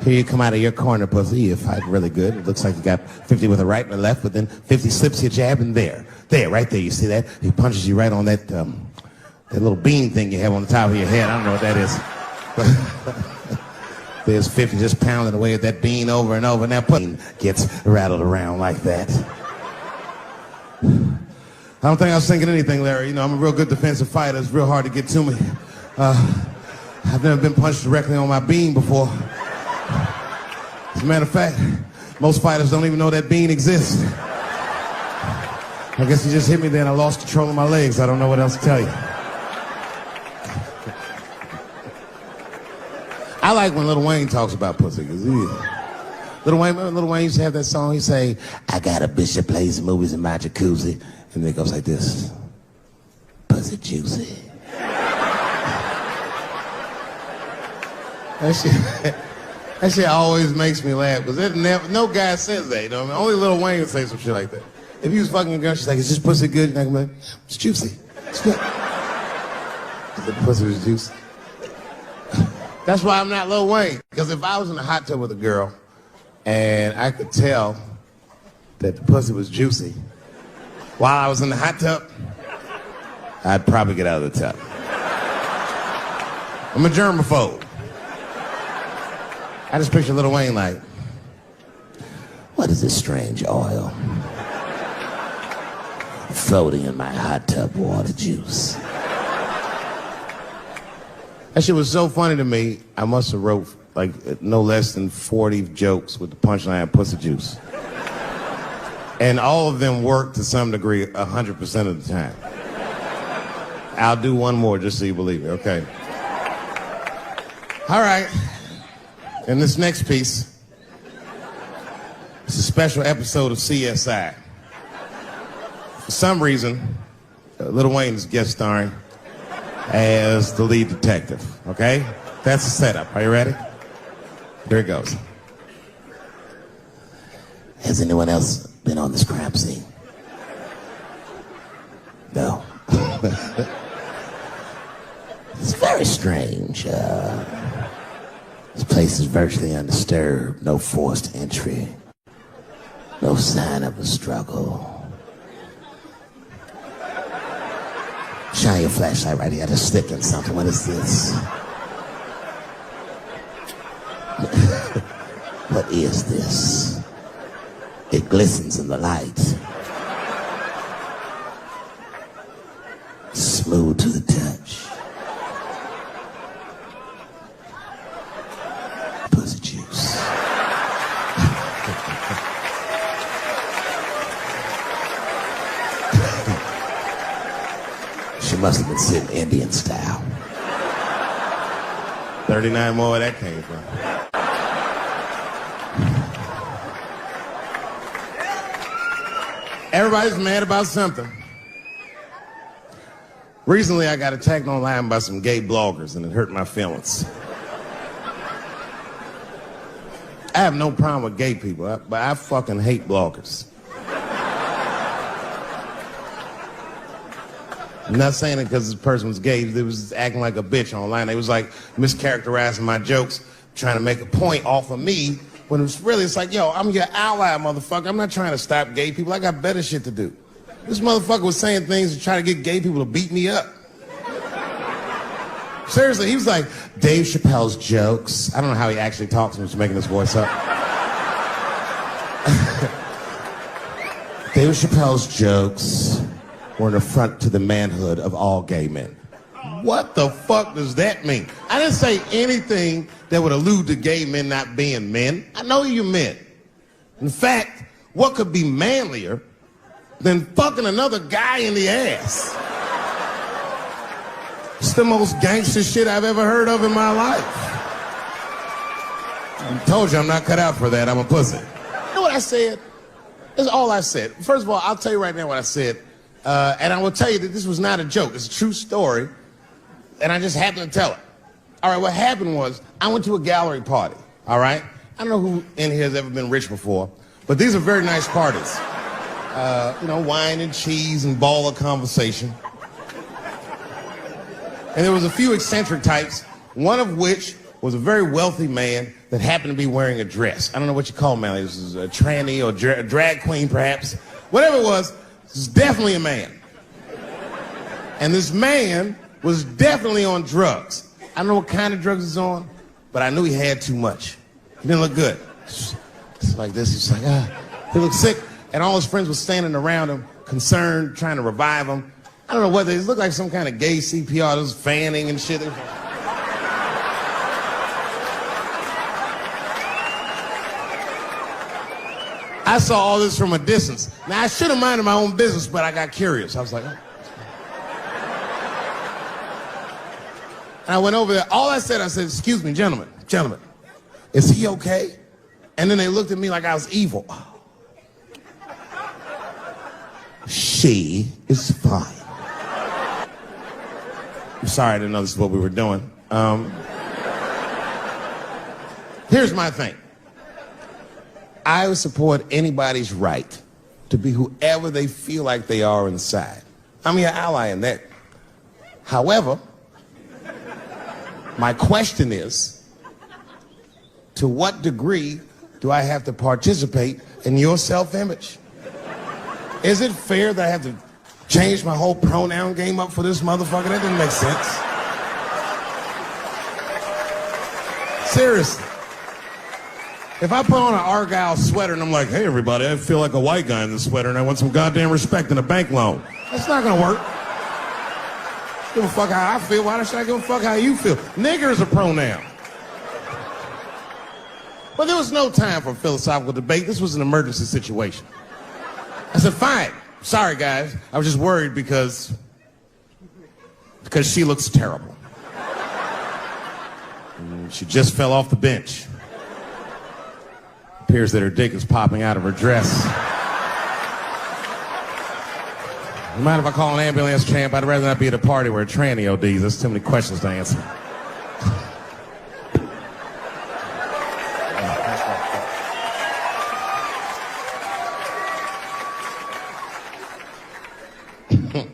Here you come out of your corner, pussy. You're fighting really good. It looks like you got 50 with a right and a left, but then 50 slips your jab, and there, right there. You see that? He punches you right on that little bean thing you have on the top of your head. I don't know what that is. There's 50 just pounding away at that bean over and over. Now, pussy gets rattled around like that. I don't think I was thinking anything, Larry. You know, I'm a real good defensive fighter. It's real hard to get to me. I've never been punched directly on my bean before. As a matter of fact, most fighters don't even know that bean exists. I guess he just hit me there and I lost control of my legs. I don't know what else to tell you. I like when Lil Wayne talks about pussy, because Lil Wayne used to have that song. He'd say, I got a bitch that plays movies in my jacuzzi. And then it goes like this. Pussy juicy. That shit always makes me laugh, because no guy says that, you know what I mean? Only Lil Wayne would say some shit like that. If he was fucking a girl, she's like, is this pussy good? And I can be like, it's juicy. It's good. The pussy was juicy. That's why I'm not Lil Wayne. Because if I was in a hot tub with a girl and I could tell that the pussy was juicy while I was in the hot tub, I'd probably get out of the tub. I'm a germaphobe. I just picture Lil Wayne like, what is this strange oil floating in my hot tub water juice? That shit was so funny to me, I must have wrote like no less than 40 jokes with the punchline pussy juice. And all of them worked to some degree 100% of the time. I'll do one more just so you believe it, okay? All right. And this next piece, it's a special episode of CSI. For some reason, Lil Wayne is guest starring as the lead detective, okay? That's the setup. Are you ready? Here it goes. Has anyone else been on this crime scene? No. It's very strange. This place is virtually undisturbed. No forced entry. No sign of a struggle. Shine your flashlight right here. I just slipped in something. What is this? What is this? It glistens in the light. Smooth to the touch. Pussy juice. She must have been sitting Indian style. 39 more where that came from. Everybody's mad about something. Recently, I got attacked online by some gay bloggers, and it hurt my feelings. I have no problem with gay people, but I fucking hate bloggers. I'm not saying it because this person was gay. They was acting like a bitch online. They was like mischaracterizing my jokes, trying to make a point off of me, when it was really, it's like, yo, I'm your ally, motherfucker. I'm not trying to stop gay people. I got better shit to do. This motherfucker was saying things to try to get gay people to beat me up. Seriously, he was like, Dave Chappelle's jokes. I don't know how he actually talks when he's making his voice up. Dave Chappelle's jokes were an affront to the manhood of all gay men. What the fuck does that mean? I didn't say anything that would allude to gay men not being men. I know you men. In fact, what could be manlier than fucking another guy in the ass? It's the most gangster shit I've ever heard of in my life. I told you I'm not cut out for that. I'm a pussy. You know what I said? That's all I said. First of all, I'll tell you right now what I said. And I will tell you that this was not a joke. It's a true story. And I just happened to tell it. All right, what happened was I went to a gallery party, all right? I don't know who in here has ever been rich before, but these are very nice parties. You know, wine and cheese and ball of conversation. And there was a few eccentric types, one of which was a very wealthy man that happened to be wearing a dress. I don't know what you call him, this is a tranny or a drag queen, perhaps. Whatever it was definitely a man. And this man was definitely on drugs. I don't know what kind of drugs he's on, but I knew he had too much. He didn't look good. It's like this, he's like, he looked sick. And all his friends were standing around him, concerned, trying to revive him. I don't know whether it looked like some kind of gay CPR. There was fanning and shit. I saw all this from a distance. Now, I should have minded my own business, but I got curious. I was like, oh. And I went over there. All I said, excuse me, gentlemen, is he okay? And then they looked at me like I was evil. She is fine. I'm sorry, I didn't know this is what we were doing. Here's my thing. I would support anybody's right to be whoever they feel like they are inside. I'm your ally in that. However, my question is, to what degree do I have to participate in your self-image? Is it fair that I have to change my whole pronoun game up for this motherfucker? That doesn't make sense. Seriously. If I put on an Argyle sweater and I'm like, hey everybody, I feel like a white guy in this sweater and I want some goddamn respect and a bank loan. That's not gonna work. Give a fuck how I feel. Why should I give a fuck how you feel? Nigger is a pronoun. But there was no time for philosophical debate. This was an emergency situation. I said, fine. Sorry, guys. I was just worried because she looks terrible. And she just fell off the bench. Appears that her dick is popping out of her dress. You mind if I call an ambulance, champ? I'd rather not be at a party where a tranny ODs. There's too many questions to answer.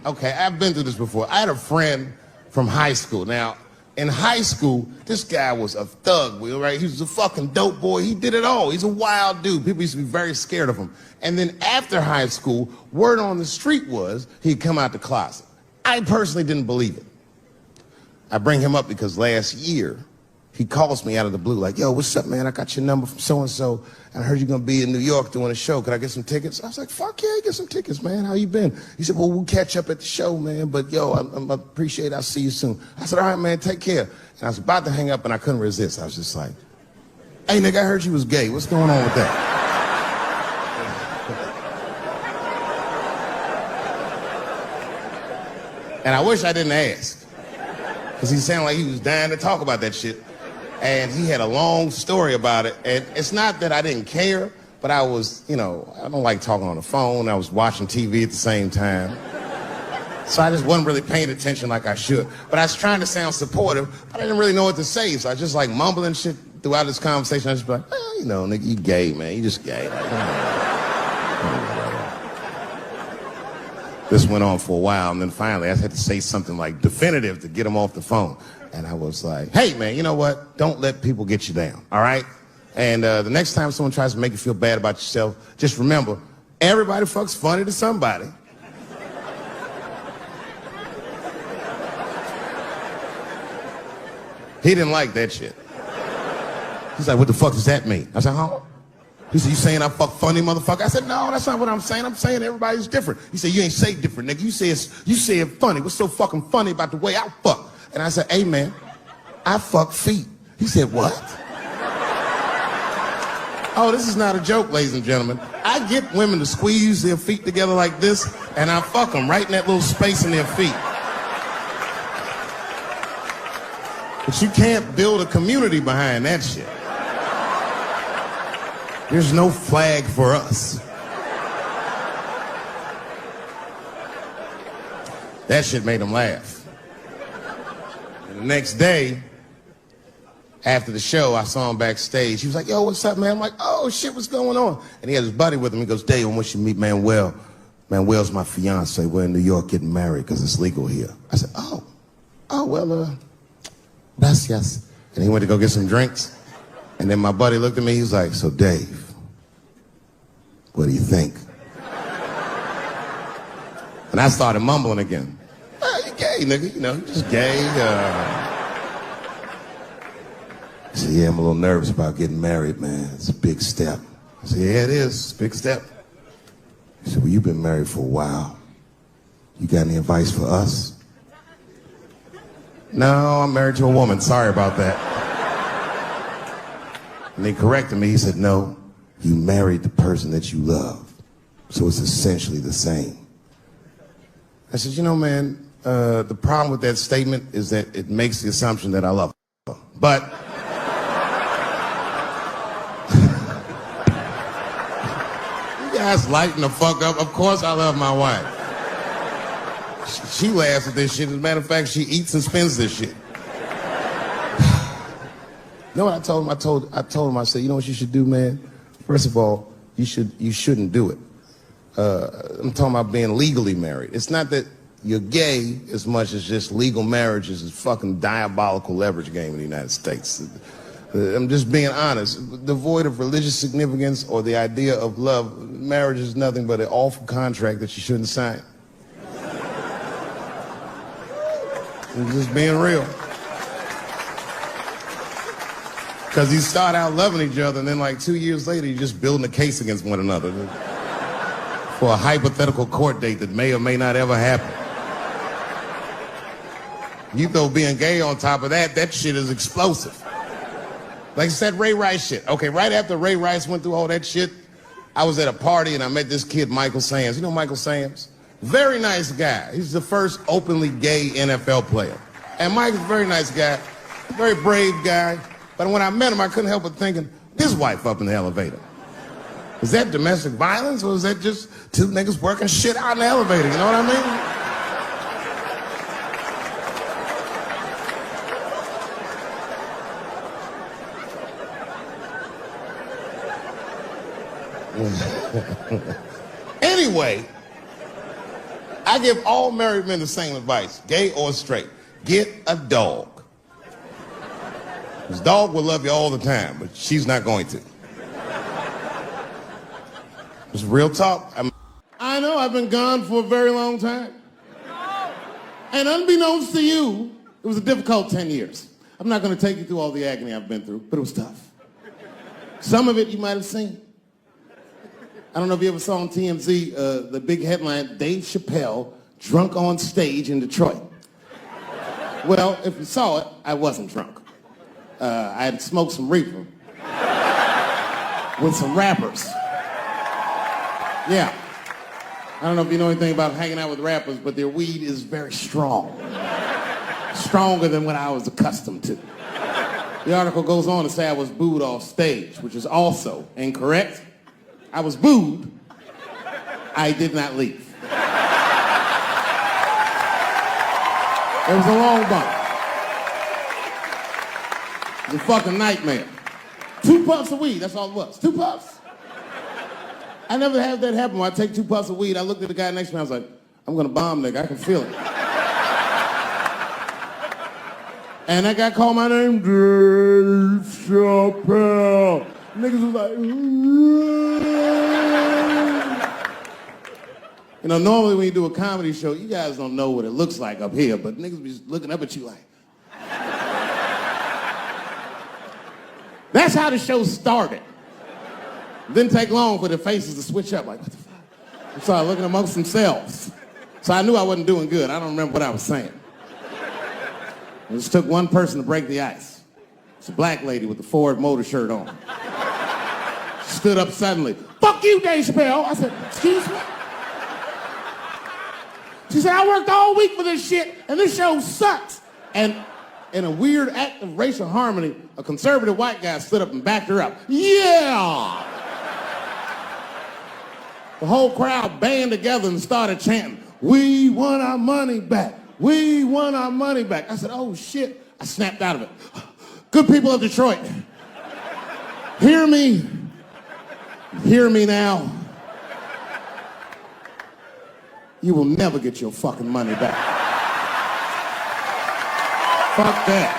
Okay, I've been through this before. I had a friend from high school. Now, in high school, this guy was a thug, right? He was a fucking dope boy. He did it all. He's a wild dude. People used to be very scared of him. And then after high school, word on the street was he'd come out the closet. I personally didn't believe it. I bring him up because last year, he calls me out of the blue like, yo, what's up, man? I got your number from so-and-so, and I heard you're going to be in New York doing a show. Could I get some tickets? I was like, fuck yeah, get some tickets, man. How you been? He said, well, we'll catch up at the show, man, but yo, I appreciate it. I'll see you soon. I said, all right, man, take care. And I was about to hang up, and I couldn't resist. I was just like, hey, nigga, I heard you was gay. What's going on with that? And I wish I didn't ask, because he sounded like he was dying to talk about that shit. And he had a long story about it. And it's not that I didn't care, but I was, I don't like talking on the phone. I was watching TV at the same time. So I just wasn't really paying attention like I should. But I was trying to sound supportive, but I didn't really know what to say. So I was just like mumbling shit throughout this conversation. I was just like, well, nigga, you gay, man. You just gay. This went on for a while, and then finally I had to say something like definitive to get him off the phone. And I was like, hey, man, you know what? Don't let people get you down, all right? And the next time someone tries to make you feel bad about yourself, just remember, everybody fucks funny to somebody. He didn't like that shit. He's like, what the fuck does that mean? I said, huh? He said, you saying I fuck funny, motherfucker? I said, no, that's not what I'm saying. I'm saying everybody's different. He said, you ain't say different, nigga. You say it funny. What's so fucking funny about the way I fuck? And I said, hey, man, I fuck feet. He said, what? Oh, this is not a joke, ladies and gentlemen. I get women to squeeze their feet together like this, and I fuck them right in that little space in their feet. But you can't build a community behind that shit. There's no flag for us. That shit made him laugh. And the next day, after the show, I saw him backstage. He was like, yo, what's up, man? I'm like, oh, shit, what's going on? And he had his buddy with him. He goes, Dave, I want you to meet Manuel. Manuel's my fiance. We're in New York getting married because it's legal here. I said, well, gracias. And he went to go get some drinks. And then my buddy looked at me, he was like, so Dave, what do you think? And I started mumbling again. You gay, nigga, you just gay. He said, yeah, I'm a little nervous about getting married, man. It's a big step. I said, yeah, it is. It's a big step. He said, well, you've been married for a while. You got any advice for us? No, I'm married to a woman. Sorry about that. And he corrected me. He said, no, you married the person that you love. So it's essentially the same. I said, man, the problem with that statement is that it makes the assumption that I love her. But you guys lighten the fuck up. Of course I love my wife. She laughs at this shit. As a matter of fact, she eats and spends this shit. You know what I told him? I told him, I said, you know what you should do, man? First of all, you shouldn't do it. I'm talking about being legally married. It's not that you're gay as much as just legal marriage is a fucking diabolical leverage game in the United States. I'm just being honest. Devoid of religious significance or the idea of love, marriage is nothing but an awful contract that you shouldn't sign. I'm just being real. Because you start out loving each other, and then like 2 years later, you're just building a case against one another for a hypothetical court date that may or may not ever happen. You throw being gay on top of that, that shit is explosive. Like I said, Ray Rice shit. Okay, right after Ray Rice went through all that shit, I was at a party and I met this kid, Michael Sams. You know Michael Sams? Very nice guy. He's the first openly gay NFL player. And Mike's a very nice guy, very brave guy. But when I met him, I couldn't help but thinking, his wife up in the elevator. Is that domestic violence, or is that just two niggas working shit out in the elevator? You know what I mean? Anyway, I give all married men the same advice, gay or straight. Get a dog. His dog will love you all the time, but she's not going to. It's real talk. I know I've been gone for a very long time. And unbeknownst to you, it was a difficult 10 years. I'm not going to take you through all the agony I've been through, but it was tough. Some of it you might have seen. I don't know if you ever saw on TMZ the big headline, Dave Chappelle, drunk on stage in Detroit. Well, if you saw it, I wasn't drunk. I had smoked some reefer with some rappers. Yeah. I don't know if you know anything about hanging out with rappers, but their weed is very strong. Stronger than what I was accustomed to. The article goes on to say I was booed off stage, which is also incorrect. I was booed. I did not leave. It was a long bump. It was a fucking nightmare. 2 puffs of weed, that's all it was. 2 puffs. I never had that happen. When I take 2 puffs of weed, I looked at the guy next to me, I was like, I'm gonna bomb nigga, I can feel it. And that guy called my name, Dave Chappelle. Niggas was like, you know, normally when you do a comedy show, you guys don't know what it looks like up here, but niggas be just looking up at you like. That's how the show started. Didn't take long for the faces to switch up, like, what the fuck? They started looking amongst themselves. So I knew I wasn't doing good. I don't remember what I was saying. It just took one person to break the ice. It's a black lady with the Ford Motor shirt on. Stood up suddenly. Fuck you, Dave Chappelle. I said, excuse me? She said, I worked all week for this shit, and this show sucks. And in a weird act of racial harmony, a conservative white guy stood up and backed her up. Yeah! The whole crowd band together and started chanting, we want our money back. We want our money back. I said, oh shit. I snapped out of it. Good people of Detroit, hear me. Hear me now. You will never get your fucking money back. Fuck that.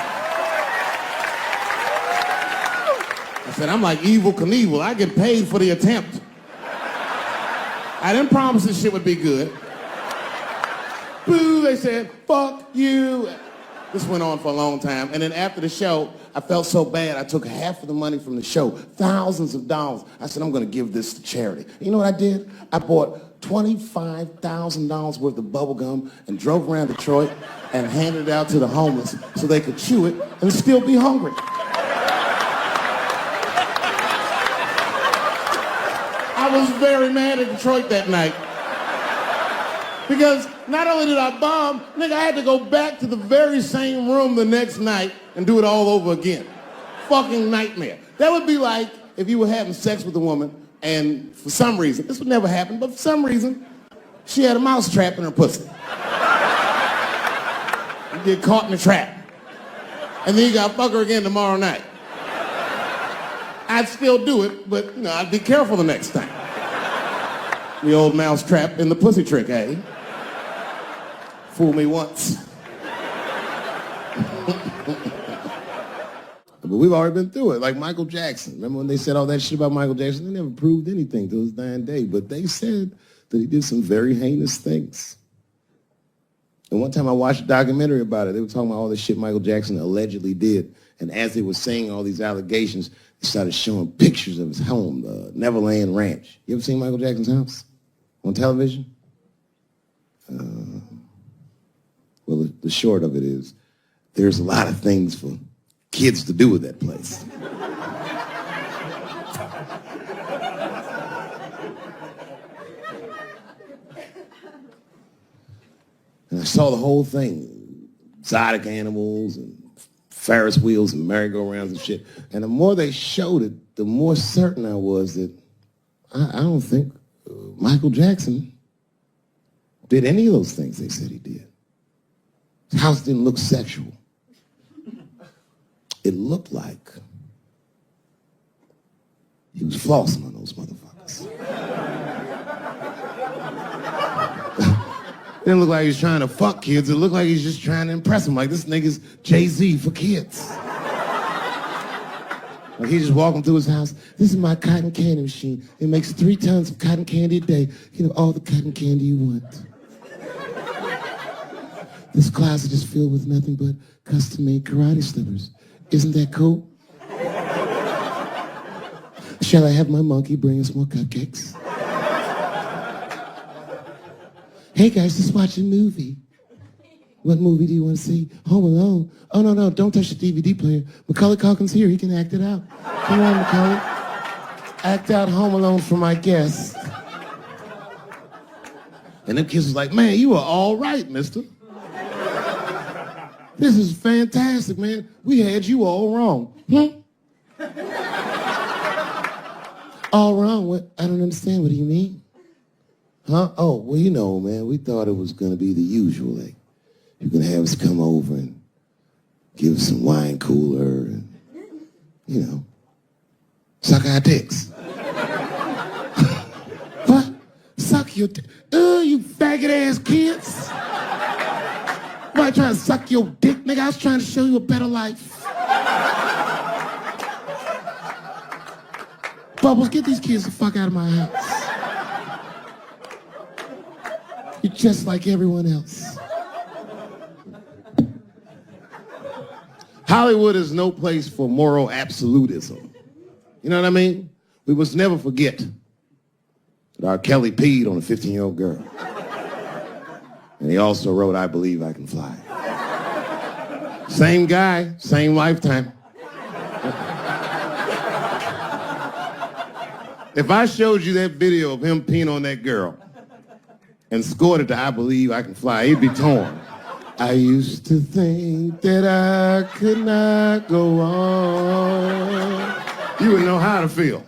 I said, I'm like Evel Knievel. I get paid for the attempt. I didn't promise this shit would be good. Boo, they said, fuck you. This went on for a long time. And then after the show, I felt so bad, I took half of the money from the show, thousands of dollars. I said, I'm gonna give this to charity. You know what I did? I bought $25,000 worth of bubble gum and drove around Detroit and handed it out to the homeless so they could chew it and still be hungry. I was very mad at Detroit that night. Because not only did I bomb, nigga, I had to go back to the very same room the next night and do it all over again. Fucking nightmare. That would be like if you were having sex with a woman and for some reason, this would never happen, but for some reason, she had a mouse trap in her pussy. You get caught in the trap. And then you gotta fuck her again tomorrow night. I'd still do it, but you know, I'd be careful the next time. The old mouse trap in the pussy trick, eh? Fool me once. But we've already been through it, like Michael Jackson. Remember when they said all that shit about Michael Jackson? They never proved anything till his dying day, but they said that he did some very heinous things. And one time I watched a documentary about it. They were talking about all the shit Michael Jackson allegedly did. And as they were saying all these allegations, they started showing pictures of his home, the Neverland Ranch. You ever seen Michael Jackson's house on television? Well, the short of it is, there's a lot of things for kids to do with that place. And I saw the whole thing, exotic animals and Ferris wheels and merry-go-rounds and shit. And the more they showed it, the more certain I was that I don't think Michael Jackson did any of those things they said he did. His house didn't look sexual. It looked like he was flossing on those motherfuckers. It didn't look like he was trying to fuck kids. It looked like he was just trying to impress them. Like, this nigga's Jay-Z for kids. Like, he just walking through his house. This is my cotton candy machine. It makes 3 tons of cotton candy a day. You know, all the cotton candy you want. This closet is filled with nothing but custom-made karate slippers. Isn't that cool? Shall I have my monkey bring us more cupcakes? Hey guys, just watch a movie. What movie do you want to see? Home Alone. Oh, no, don't touch the DVD player. Macaulay Culkin's here. He can act it out. Come on, Macaulay. Act out Home Alone for my guests. And them kids was like, man, you are all right, mister. This is fantastic, man. We had you all wrong. All wrong? What? I don't understand. What do you mean? Huh? Oh, well, you know, man, we thought it was going to be the usual. Like, you're going to have us come over and give us some wine cooler and, you know, suck our dicks. What? Suck your dick? You faggot-ass kids. Why you trying to suck your dick, nigga? I was trying to show you a better life. Bubbles, get these kids the fuck out of my house. You're just like everyone else. Hollywood is no place for moral absolutism. You know what I mean? We must never forget that R. Kelly peed on a 15-year-old girl. And he also wrote, I Believe I Can Fly. Same guy, same lifetime. If I showed you that video of him peeing on that girl and scored it to I Believe I Can Fly, he'd be torn. I used to think that I could not go on. You would know how to feel.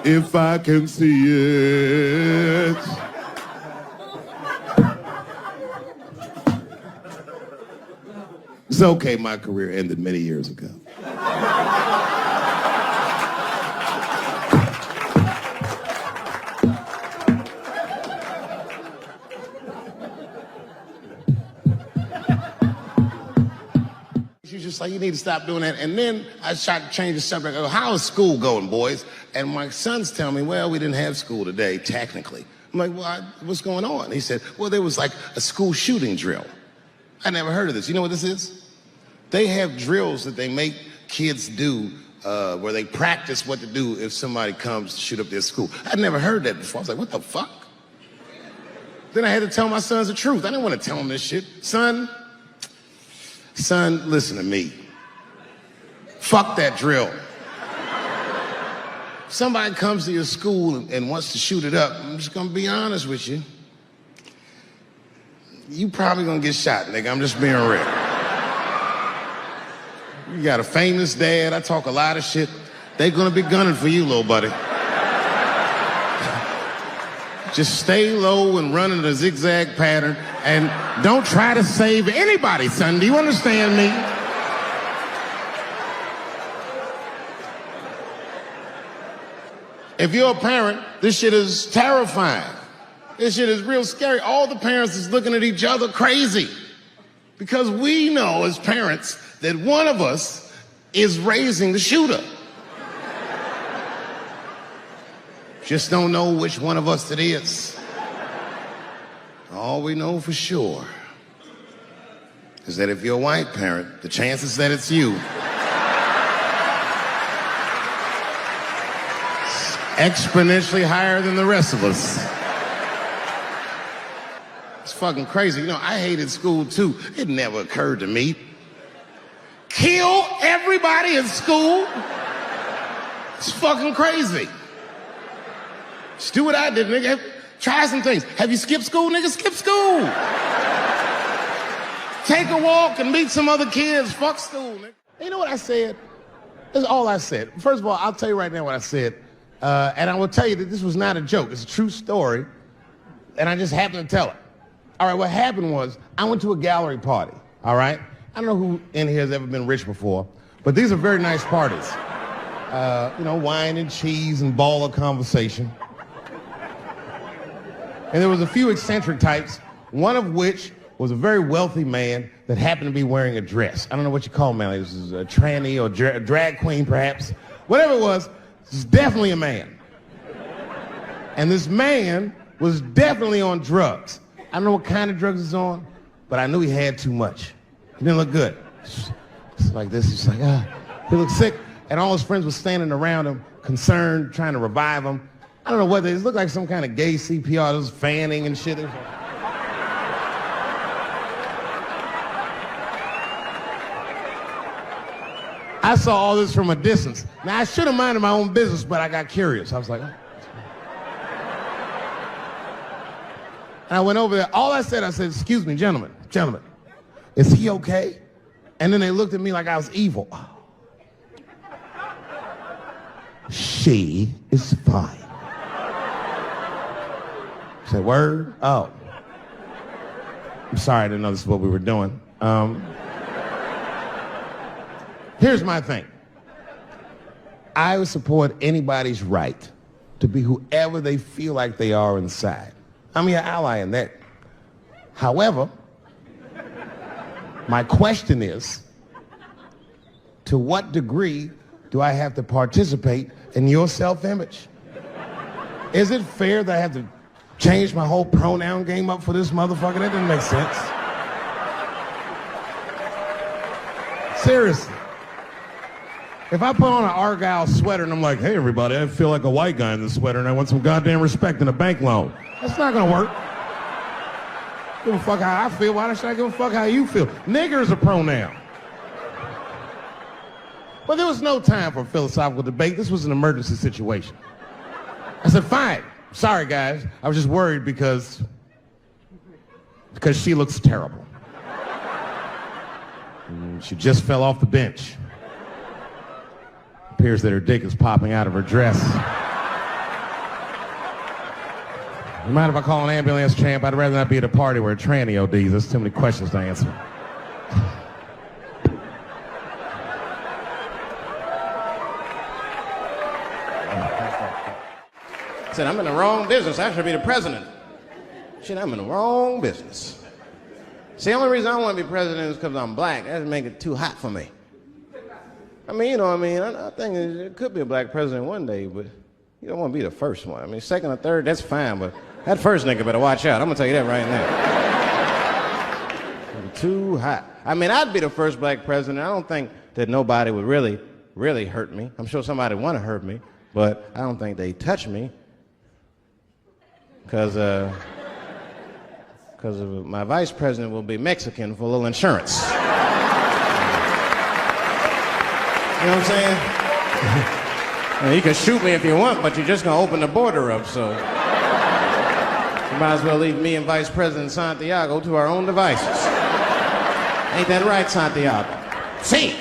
If I can see it. It's okay, my career ended many years ago. She's just like, you need to stop doing that. And then I tried to change the subject. I go, how is school going, boys? And my sons tell me, well, we didn't have school today, technically. I'm like, well, what's going on? He said, well, there was like a school shooting drill. I never heard of this. You know what this is? They have drills that they make kids do where they practice what to do if somebody comes to shoot up their school. I'd never heard that before. I was like, what the fuck? Then I had to tell my sons the truth. I didn't want to tell them this shit. Son, listen to me. Fuck that drill. If somebody comes to your school and wants to shoot it up, I'm just gonna be honest with you. You probably gonna get shot, nigga. I'm just being real. You got a famous dad. I talk a lot of shit. They gonna be gunning for you, little buddy. Just stay low and run in a zigzag pattern and don't try to save anybody, son. Do you understand me? If you're a parent, this shit is terrifying. This shit is real scary. All the parents is looking at each other crazy because we know as parents that one of us is raising the shooter. Just don't know which one of us it is. All we know for sure is that if you're a white parent, the chances that it's you is exponentially higher than the rest of us. It's fucking crazy. You know, I hated school too. It never occurred to me. Kill everybody in school? It's fucking crazy. Just do what I did, nigga. Try some things. Have you skipped school, nigga? Skip school. Take a walk and meet some other kids. Fuck school, nigga. You know what I said? That's all I said. First of all, I'll tell you right now what I said. And I will tell you that this was not a joke. It's a true story. And I just happened to tell it. All right, what happened was I went to a gallery party, all right? I don't know who in here has ever been rich before, but these are very nice parties. You know, wine and cheese and ball of conversation. And there was a few eccentric types, one of which was a very wealthy man that happened to be wearing a dress. I don't know what you call him, man. This is a tranny or a drag queen, perhaps. Whatever it was definitely a man. And this man was definitely on drugs. I don't know what kind of drugs he's on, but I knew he had too much. He didn't look good. It's like this, he's like, he looked sick. And all his friends were standing around him, concerned, trying to revive him. I don't know what it looked like some kind of gay CPR. There was fanning and shit. I saw all this from a distance. Now, I should have minded my own business, but I got curious. I was like, oh. And I went over there. All I said, excuse me, gentlemen, is he okay? And then they looked at me like I was evil. Oh. She is fine. I said, word? Oh. I'm sorry, I didn't know this is what we were doing. Here's my thing. I would support anybody's right to be whoever they feel like they are inside. I'm your ally in that. However, my question is, to what degree do I have to participate in your self-image? Is it fair that I have to change my whole pronoun game up for this motherfucker? That doesn't make sense. Seriously. If I put on an Argyle sweater and I'm like, hey everybody, I feel like a white guy in this sweater and I want some goddamn respect and a bank loan. That's not gonna work. Give a fuck how I feel. Why should I give a fuck how you feel? Nigger is a pronoun. But there was no time for a philosophical debate. This was an emergency situation. I said, fine. Sorry, guys. I was just worried because she looks terrible. And she just fell off the bench. Appears that her dick is popping out of her dress. You mind if I call an ambulance, champ? I'd rather not be at a party where a tranny ODs. There's too many questions to answer. I said, I'm in the wrong business. I should be the president. Shit, I'm in the wrong business. See, the only reason I don't want to be president is because I'm black. That would make it too hot for me. I mean, you know what I mean? I think it could be a black president one day, but you don't want to be the first one. I mean, second or third, that's fine, but that first nigga better watch out. I'm going to tell you that right now. Too hot. I mean, I'd be the first black president. I don't think that nobody would really, really hurt me. I'm sure somebody would want to hurt me, but I don't think they'd touch me because my vice president will be Mexican for a little insurance. You know what I'm saying? You can shoot me if you want, but you're just going to open the border up, so you might as well leave me and Vice President Santiago to our own devices. Ain't that right, Santiago? See.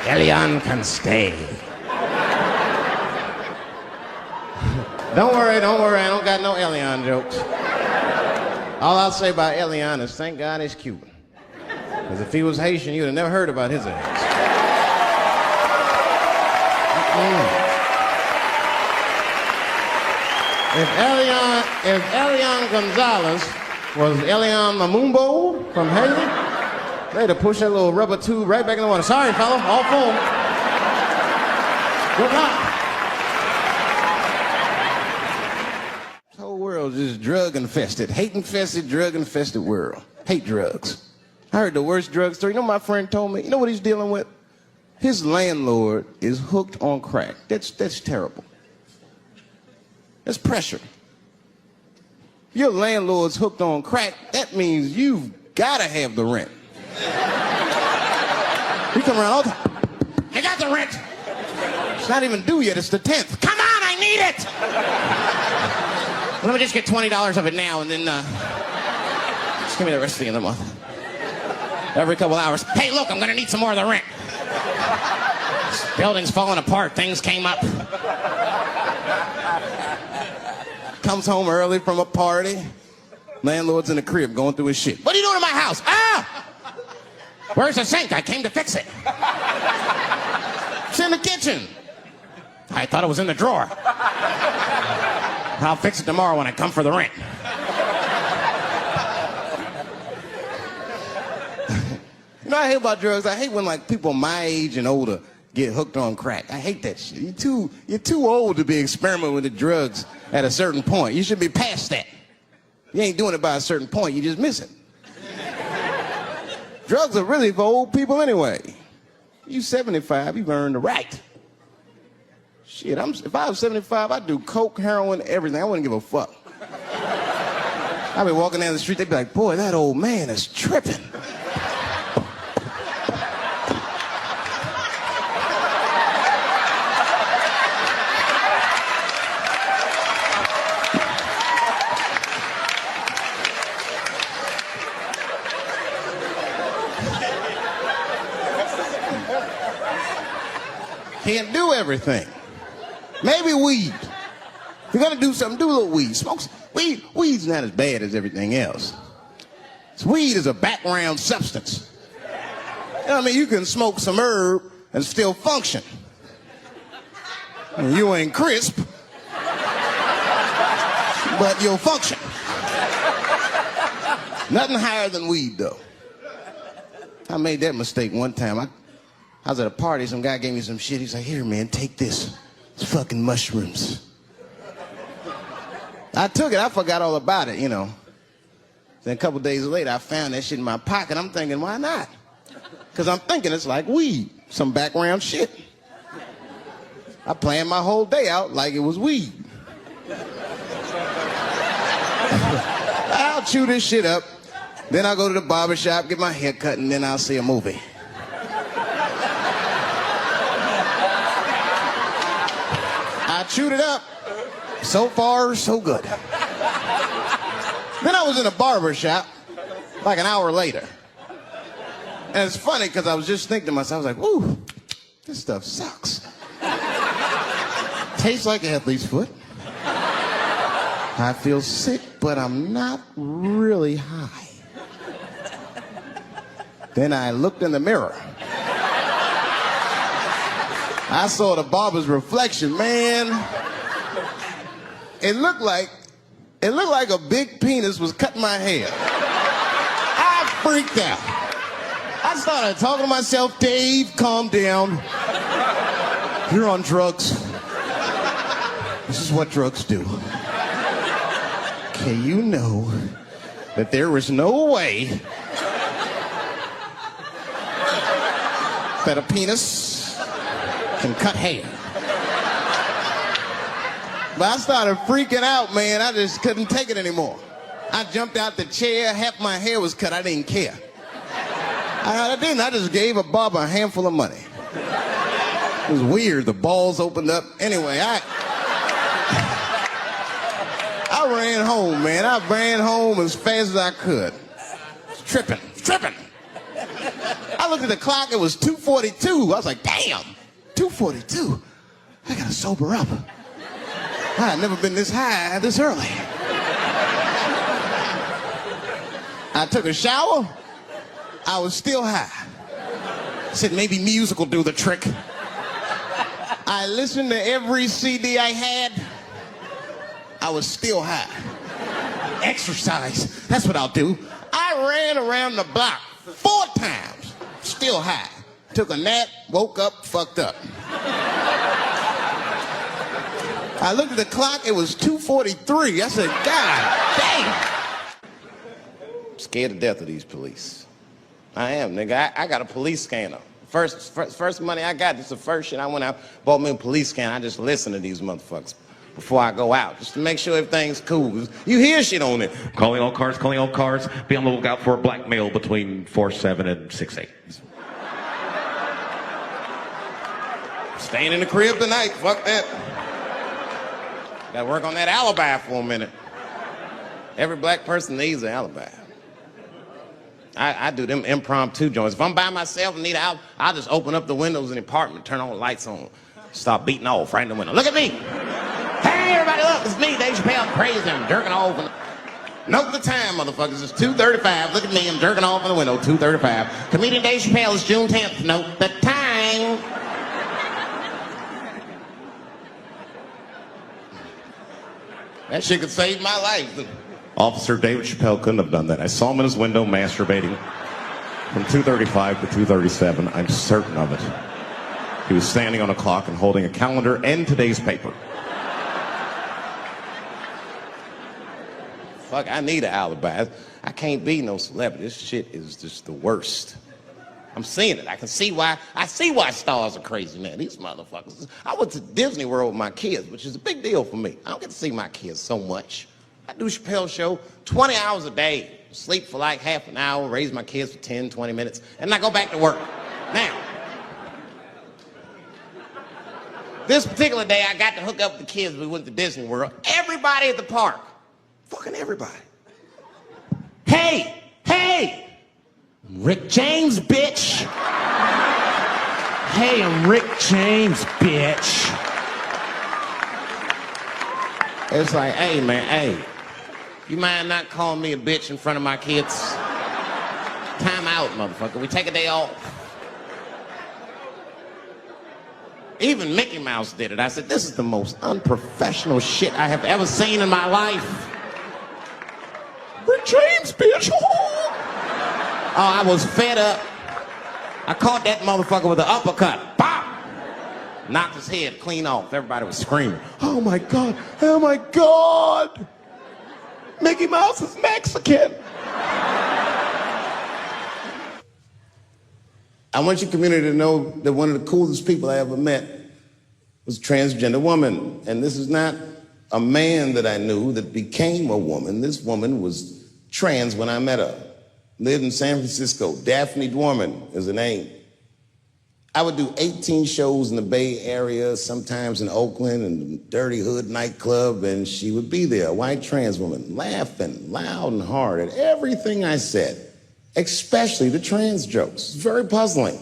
Elian can stay. Don't worry, I don't got no Elian jokes. All I'll say about Elian is thank God he's Cuban. Because if he was Haitian, you'd have never heard about his ass. If Elian Gonzalez was Elian Mamumbo from Haiti, they'd have pushed that little rubber tube right back in the water. Sorry, fella, all foam. Good luck. This whole world's just drug-infested, hate-infested, drug-infested world. Hate drugs. I heard the worst drug story. You know what my friend told me? You know what he's dealing with? His landlord is hooked on crack. That's terrible. That's pressure. If your landlord's hooked on crack, that means you've got to have the rent. You come around all the time. I got the rent. It's not even due yet. It's the 10th. Come on, I need it. Let me just get $20 of it now, and then just give me the rest of the end of the month. Every couple hours. Hey, look, I'm going to need some more of the rent. This building's falling apart. Things came up. Comes home early from a party. Landlord's in the crib going through his shit. What are you doing in my house? Ah! Where's the sink? I came to fix it. It's in the kitchen. I thought it was in the drawer. I'll fix it tomorrow when I come for the rent. You know what I hate about drugs? I hate when, like, people my age and older get hooked on crack. I hate that shit. You're too old to be experimenting with the drugs at a certain point. You should be past that. You ain't doing it by a certain point. You just miss it. Drugs are really for old people anyway. You 75, you've earned the right. Shit, if I was 75, I'd do coke, heroin, everything. I wouldn't give a fuck. I'd be walking down the street, they'd be like, boy, that old man is tripping. Can't do everything. Maybe weed. If you're gonna do something, do a little weed. Smoke some. Weed's not as bad as everything else. Weed is a background substance. You know what I mean? You can smoke some herb and still function. And you ain't crisp, but you'll function. Nothing higher than weed, though. I made that mistake one time. I was at a party, some guy gave me some shit. He's like, here, man, take this. It's fucking mushrooms. I took it, I forgot all about it, you know. Then a couple days later, I found that shit in my pocket. I'm thinking, why not? Because I'm thinking it's like weed, some background shit. I planned my whole day out like it was weed. I'll chew this shit up, then I'll go to the barber shop, get my hair cut, and then I'll see a movie. I chewed it up. So far, so good. Then I was in a barber shop like an hour later. And it's funny because I was just thinking to myself, I was like, ooh, this stuff sucks. Tastes like athlete's foot. I feel sick, but I'm not really high. Then I looked in the mirror. I saw the barber's reflection, man. It looked like a big penis was cutting my hair. I freaked out. I started talking to myself, Dave, calm down. You're on drugs. This is what drugs do. Okay, you know that there is no way that a penis can cut hair. But I started freaking out, man. I just couldn't take it anymore. I jumped out the chair. Half my hair was cut. I didn't care. I didn't. I just gave a barber a handful of money. It was weird. The balls opened up. Anyway, I ran home, man. I ran home as fast as I could. Tripping. I looked at the clock. It was 2:42. I was like, damn, 2:42. I gotta sober up. I had never been this high this early. I took a shower. I was still high. I said maybe music will do the trick. I listened to every CD I had. I was still high. Exercise, that's what I'll do. I ran around the block 4 times, still high. Took a nap, woke up, fucked up. I looked at the clock, it was 2:43. I said, God damn. I'm scared to death of these police. I am, nigga. I got a police scanner. First money I got, this is the first shit I went out, bought me a police scanner. I just listen to these motherfuckers before I go out, just to make sure everything's cool. You hear shit on it. Calling all cars. Be on the lookout for a black male between 4'7" and 6'8". Staying in the crib tonight, fuck that. Gotta work on that alibi for a minute. Every black person needs an alibi. I do them impromptu joints. If I'm by myself and need out, I'll just open up the windows in the apartment, turn all the lights on, start beating off right in the window. Look at me. Hey, everybody, look, it's me, Dave Chappelle, crazy, I'm jerking off. Note the time, motherfuckers, it's 2:35. Look at me, I'm jerking off in the window, 2:35. Comedian Dave Chappelle is June 10th. Note the time. That shit could save my life. Officer David Chappelle couldn't have done that. I saw him in his window masturbating from 2:35 to 2:37. I'm certain of it. He was standing on a clock and holding a calendar and today's paper. Fuck, I need an alibi. I can't be no celebrity. This shit is just the worst. I'm seeing it. I see why stars are crazy, man. These motherfuckers. I went to Disney World with my kids, which is a big deal for me. I don't get to see my kids so much. I do Chappelle show 20 hours a day, sleep for like half an hour, raise my kids for 10, 20 minutes, and I go back to work. Now, this particular day, I got to hook up with the kids. We went to Disney World. Everybody at the park, fucking everybody. Hey, Rick James, bitch. Hey, I'm Rick James, bitch. It's like, hey, man, hey. You mind not calling me a bitch in front of my kids? Time out, motherfucker. We take a day off. Even Mickey Mouse did it. I said, this is the most unprofessional shit I have ever seen in my life. Rick James, bitch. Oh, I was fed up. I caught that motherfucker with an uppercut. Bop! Knocked his head clean off. Everybody was screaming. Oh my God, oh my God! Mickey Mouse is Mexican. I want your community to know that one of the coolest people I ever met was a transgender woman. And this is not a man that I knew that became a woman. This woman was trans when I met her. Lived in San Francisco. Daphne Dworman is her name. I would do 18 shows in the Bay Area, sometimes in Oakland and the Dirty Hood nightclub, and she would be there, a white trans woman, laughing loud and hard at everything I said, especially the trans jokes. It's very puzzling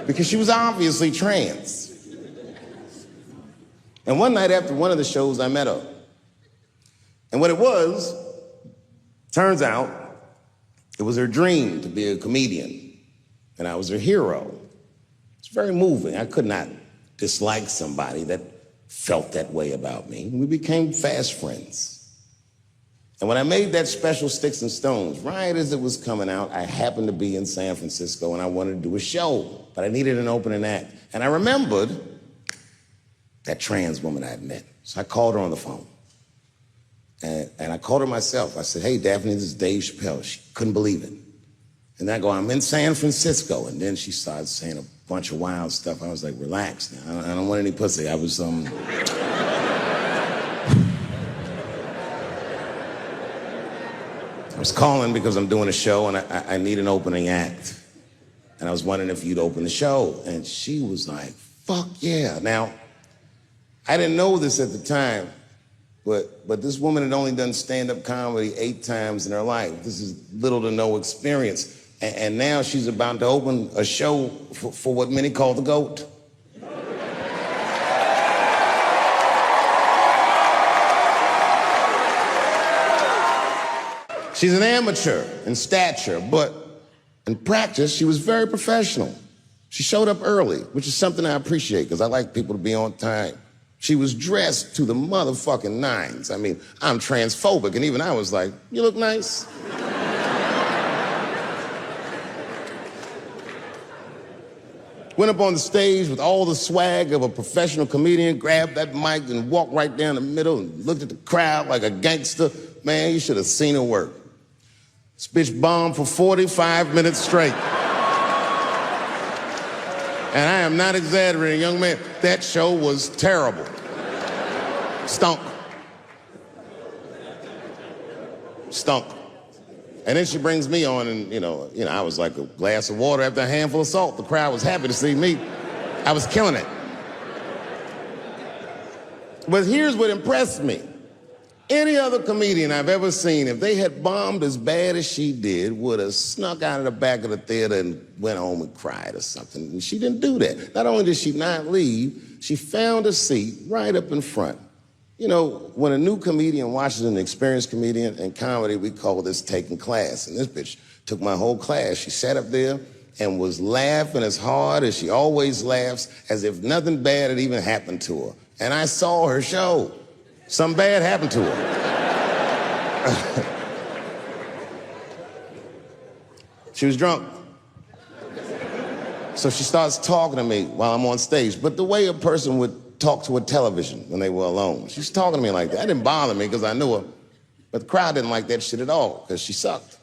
because she was obviously trans. And one night after one of the shows, I met her. And what it was, turns out, it was her dream to be a comedian, and I was her hero. It's very moving. I could not dislike somebody that felt that way about me. We became fast friends. And when I made that special Sticks and Stones, right as it was coming out, I happened to be in San Francisco and I wanted to do a show, but I needed an opening act. And I remembered that trans woman I had met. So I called her on the phone. And I called her myself. I said, hey, Daphne, this is Dave Chappelle. She couldn't believe it. And I go, I'm in San Francisco. And then she started saying a bunch of wild stuff. I was like, relax now. I don't want any pussy. I was, I was calling because I'm doing a show and I need an opening act. And I was wondering if you'd open the show. And she was like, fuck yeah. Now, I didn't know this at the time. But this woman had only done stand-up comedy 8 times in her life. This is little to no experience. And now she's about to open a show for what many call the GOAT. She's an amateur in stature, but in practice, she was very professional. She showed up early, which is something I appreciate, because I like people to be on time. She was dressed to the motherfucking nines. I mean, I'm transphobic, and even I was like, you look nice. Went up on the stage with all the swag of a professional comedian, grabbed that mic and walked right down the middle and looked at the crowd like a gangster. Man, you should have seen her work. This bitch bombed for 45 minutes straight. And I am not exaggerating, young man. That show was terrible. Stunk. Stunk. And then she brings me on, and you know, I was like a glass of water after a handful of salt. The crowd was happy to see me. I was killing it. But here's what impressed me. Any other comedian I've ever seen, if they had bombed as bad as she did, would have snuck out of the back of the theater and went home and cried or something. And she didn't do that. Not only did she not leave, she found a seat right up in front. You know, when a new comedian watches an experienced comedian in comedy, we call this taking class. And this bitch took my whole class. She sat up there and was laughing as hard as she always laughs, as if nothing bad had even happened to her. And I saw her show. Something bad happened to her. She was drunk. So she starts talking to me while I'm on stage, but the way a person would talk to a television when they were alone. She's talking to me like that. That didn't bother me because I knew her, but the crowd didn't like that shit at all because she sucked.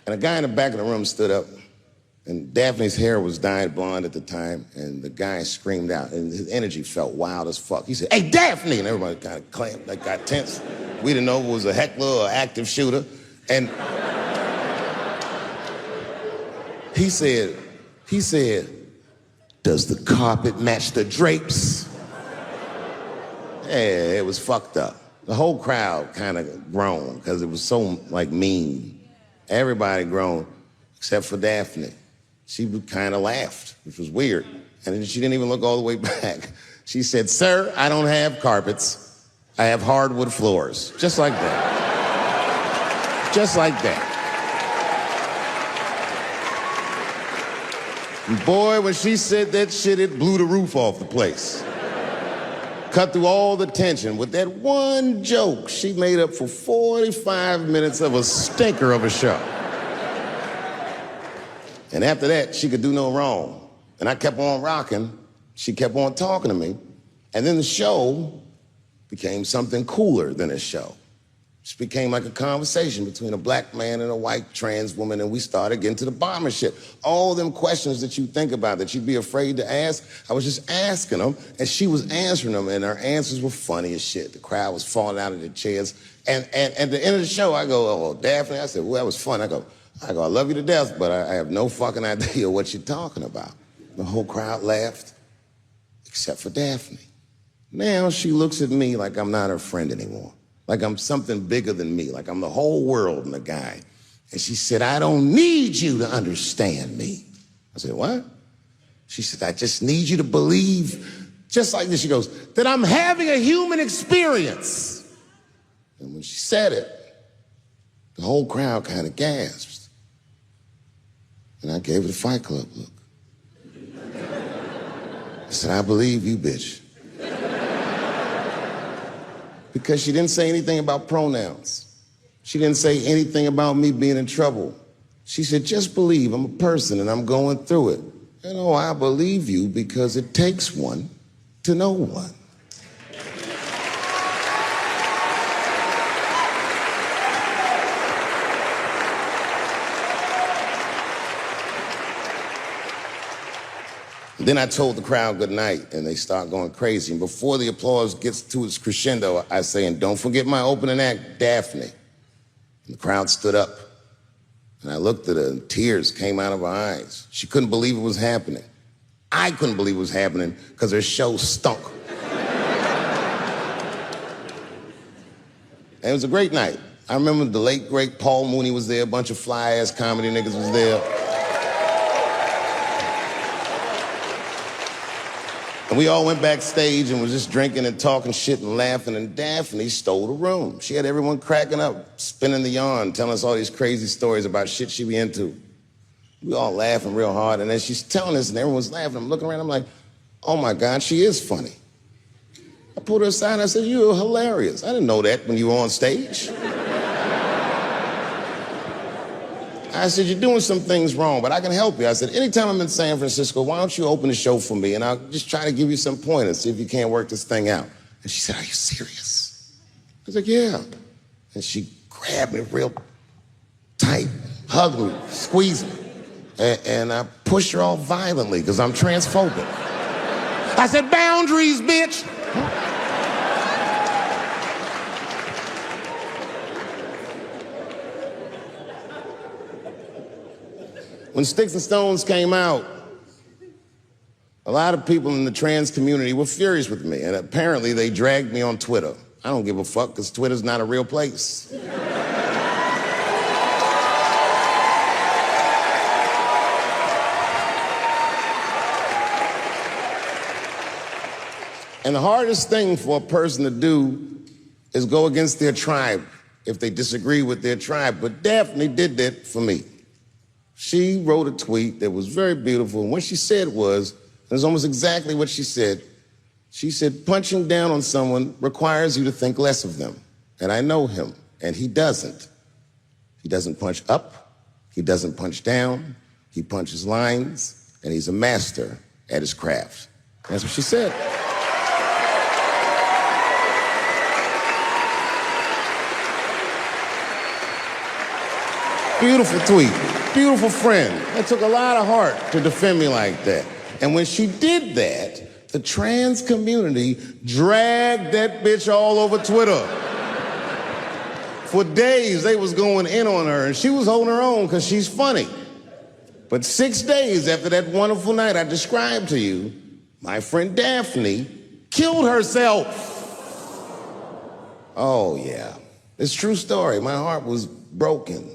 And a guy in the back of the room stood up, and Daphne's hair was dyed blonde at the time, and the guy screamed out, and his energy felt wild as fuck. He said, "Hey, Daphne!" And everybody kind of clamped, like got tense. We didn't know if it was a heckler or an active shooter. And he said, "Does the carpet match the drapes?" Yeah, it was fucked up. The whole crowd kind of groaned because it was so, like, mean. Everybody groaned, except for Daphne. She kind of laughed, which was weird. And then she didn't even look all the way back. She said, "Sir, I don't have carpets. I have hardwood floors." Just like that. Just like that. And boy, when she said that shit, it blew the roof off the place. Cut through all the tension. With that one joke, she made up for 45 minutes of a stinker of a show. And after that, she could do no wrong. And I kept on rocking. She kept on talking to me. And then the show became something cooler than a show. It became like a conversation between a black man and a white trans woman, and we started getting to the bomber shit. All them questions that you think about that you'd be afraid to ask, I was just asking them, and she was answering them, and her answers were funny as shit. The crowd was falling out of their chairs. And at the end of the show, I go, "Oh, Daphne," I said, "Well, that was fun." I go, "I love you to death, but I have no fucking idea what you're talking about." The whole crowd laughed, except for Daphne. Now she looks at me like I'm not her friend anymore. Like I'm something bigger than me, like I'm the whole world and the guy. And she said, "I don't need you to understand me." I said, "What?" She said, "I just need you to believe," just like this, she goes, "that I'm having a human experience." And when she said it, the whole crowd kind of gasped. And I gave her the Fight Club look. I said, "I believe you, bitch." Because she didn't say anything about pronouns. She didn't say anything about me being in trouble. She said, "Just believe I'm a person and I'm going through it." And oh, I believe you because it takes one to know one. Then I told the crowd good night, and they start going crazy. And before the applause gets to its crescendo, I say, "And don't forget my opening act, Daphne." And the crowd stood up, and I looked at her, and tears came out of her eyes. She couldn't believe it was happening. I couldn't believe it was happening because her show stunk. And it was a great night. I remember the late, great Paul Mooney was there, a bunch of fly-ass comedy niggas was there. And we all went backstage and was just drinking and talking shit and laughing, and Daphne stole the room. She had everyone cracking up, spinning the yarn, telling us all these crazy stories about shit she be into. We all laughing real hard, and as she's telling us and everyone's laughing, I'm looking around, I'm like, "Oh my God, she is funny." I pulled her aside and I said, "You're hilarious. I didn't know that when you were on stage." I said, "You're doing some things wrong, but I can help you." I said, "Anytime I'm in San Francisco, why don't you open the show for me, and I'll just try to give you some pointers, see if you can't work this thing out." And she said, "Are you serious?" I was like, "Yeah." And she grabbed me real tight, hugged me, squeezed me, and I pushed her all violently because I'm transphobic. I said, "Boundaries, bitch." When Sticks and Stones came out, a lot of people in the trans community were furious with me, and apparently they dragged me on Twitter. I don't give a fuck, because Twitter's not a real place. And the hardest thing for a person to do is go against their tribe if they disagree with their tribe. But Daphne did that for me. She wrote a tweet that was very beautiful, and what she said was, it was almost exactly what she said. She said, "Punching down on someone requires you to think less of them. And I know him, and he doesn't. He doesn't punch up, he doesn't punch down. He punches lines, and he's a master at his craft. That's what she said. Beautiful tweet, beautiful friend. It took a lot of heart to defend me like that. And when she did that, the trans community dragged that bitch all over Twitter. For days, they was going in on her, and she was holding her own because she's funny. But 6 days after that wonderful night I described to you, my friend Daphne killed herself. Oh, yeah. It's a true story. My heart was broken.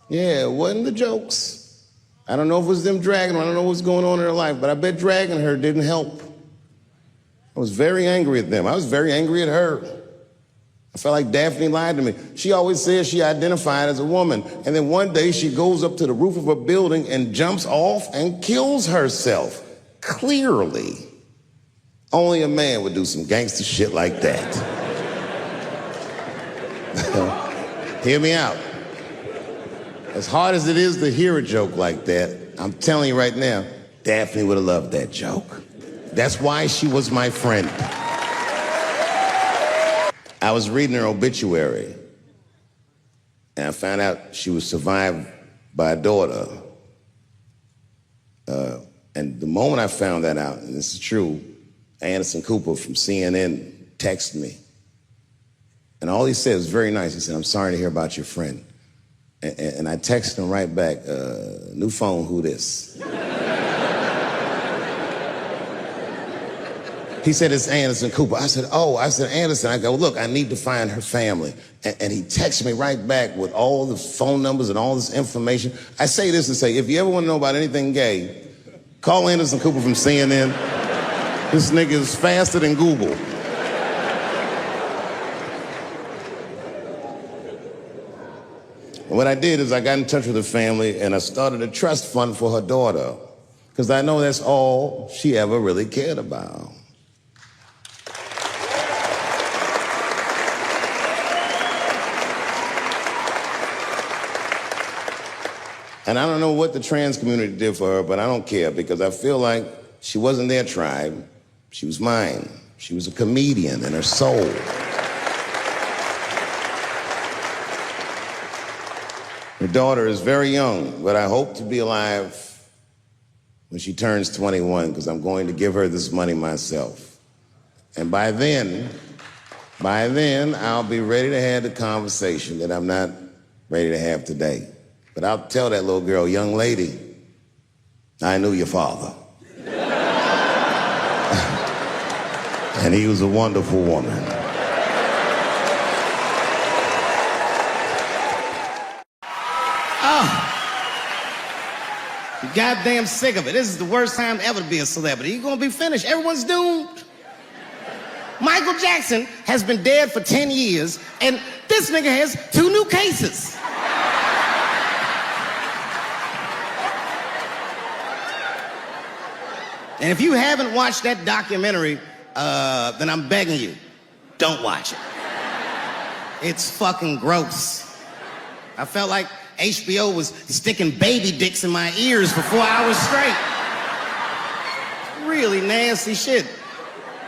Yeah, it wasn't the jokes. I don't know if it was them dragging her. I don't know what's going on in her life, but I bet dragging her didn't help. I was very angry at them. I was very angry at her. I felt like Daphne lied to me. She always says she identified as a woman, and then one day she goes up to the roof of a building and jumps off and kills herself. Clearly, only a man would do some gangster shit like that. Hear me out. As hard as it is to hear a joke like that, I'm telling you right now, Daphne would have loved that joke. That's why she was my friend. I was reading her obituary, and I found out she was survived by a daughter. And the moment I found that out, and this is true, Anderson Cooper from CNN texted me. And all he said was very nice. He said, "I'm sorry to hear about your friend." And I texted him right back, "New phone, who this?" He said, "It's Anderson Cooper." I said, "Oh," I said, "Anderson." I go, "Look, I need to find her family." And he texted me right back with all the phone numbers and all this information. I say this to say, if you ever want to know about anything gay, call Anderson Cooper from CNN. This nigga is faster than Google. And what I did is I got in touch with her family and I started a trust fund for her daughter, because I know that's all she ever really cared about. And I don't know what the trans community did for her, but I don't care, because I feel like she wasn't their tribe. She was mine. She was a comedian in her soul. Her daughter is very young, but I hope to be alive when she turns 21, because I'm going to give her this money myself. And by then, I'll be ready to have the conversation that I'm not ready to have today. But I'll tell that little girl, "Young lady, I knew your father." And he was a wonderful woman. Goddamn sick of it. This is the worst time ever to be a celebrity. You're gonna be finished. Everyone's doomed. Michael Jackson has been dead for 10 years, and this nigga has 2 new cases. And if you haven't watched that documentary, then I'm begging you, don't watch it. It's fucking gross. I felt like HBO was sticking baby dicks in my ears for 4 hours straight. Really nasty shit.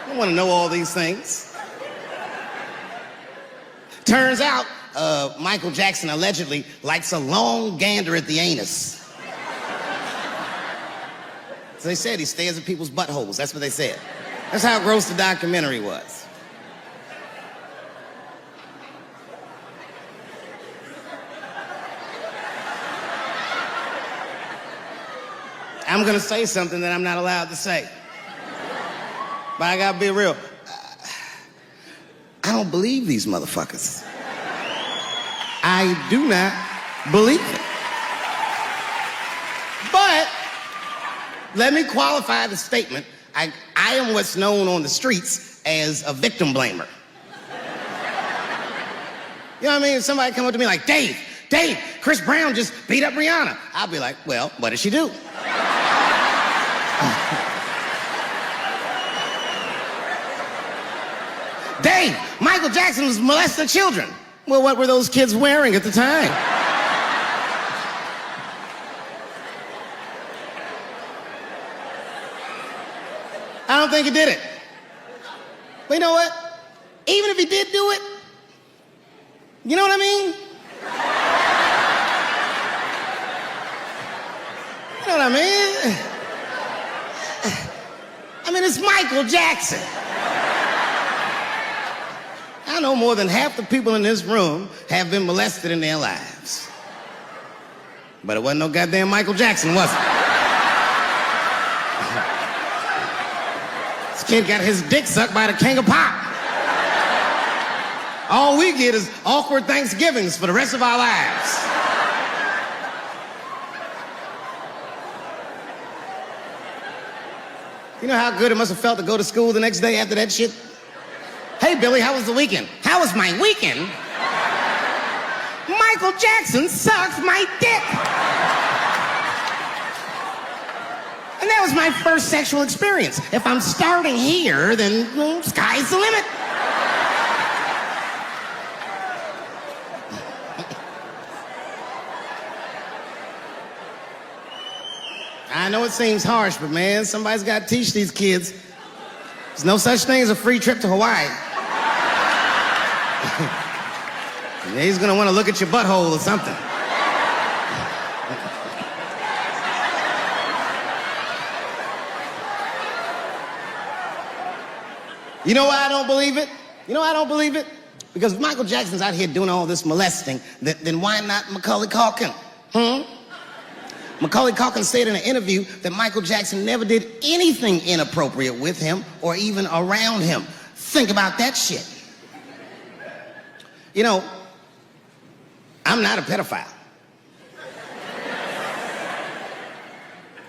I don't want to know all these things. Turns out, Michael Jackson allegedly likes a long gander at the anus. So they said he stares at people's buttholes. That's what they said. That's how gross the documentary was. I'm gonna say something that I'm not allowed to say. But I gotta be real. I don't believe these motherfuckers. I do not believe it. But let me qualify the statement. I am what's known on the streets as a victim blamer. You know what I mean? If somebody come up to me like, Dave, Chris Brown just beat up Rihanna. I'll be like, well, what did she do? Dave, Michael Jackson was molesting children. Well, what were those kids wearing at the time? I don't think he did it. But you know what? Even if he did do it, you know what I mean? You know what I mean? I mean, it's Michael Jackson. I know more than half the people in this room have been molested in their lives. But it wasn't no goddamn Michael Jackson, was it? This kid got his dick sucked by the king of pop. All we get is awkward Thanksgivings for the rest of our lives. You know how good it must have felt to go to school the next day after that shit? Hey, Billy, how was the weekend? How was my weekend? Michael Jackson sucked my dick. And that was my first sexual experience. If I'm starting here, then sky's the limit. I know it seems harsh, but man, somebody's got to teach these kids. There's no such thing as a free trip to Hawaii. He's gonna want to look at your butthole or something. You know why I don't believe it? You know why I don't believe it? Because if Michael Jackson's out here doing all this molesting, then why not Macaulay Culkin? Macaulay Culkin said in an interview that Michael Jackson never did anything inappropriate with him or even around him. Think about that shit. You know, I'm not a pedophile.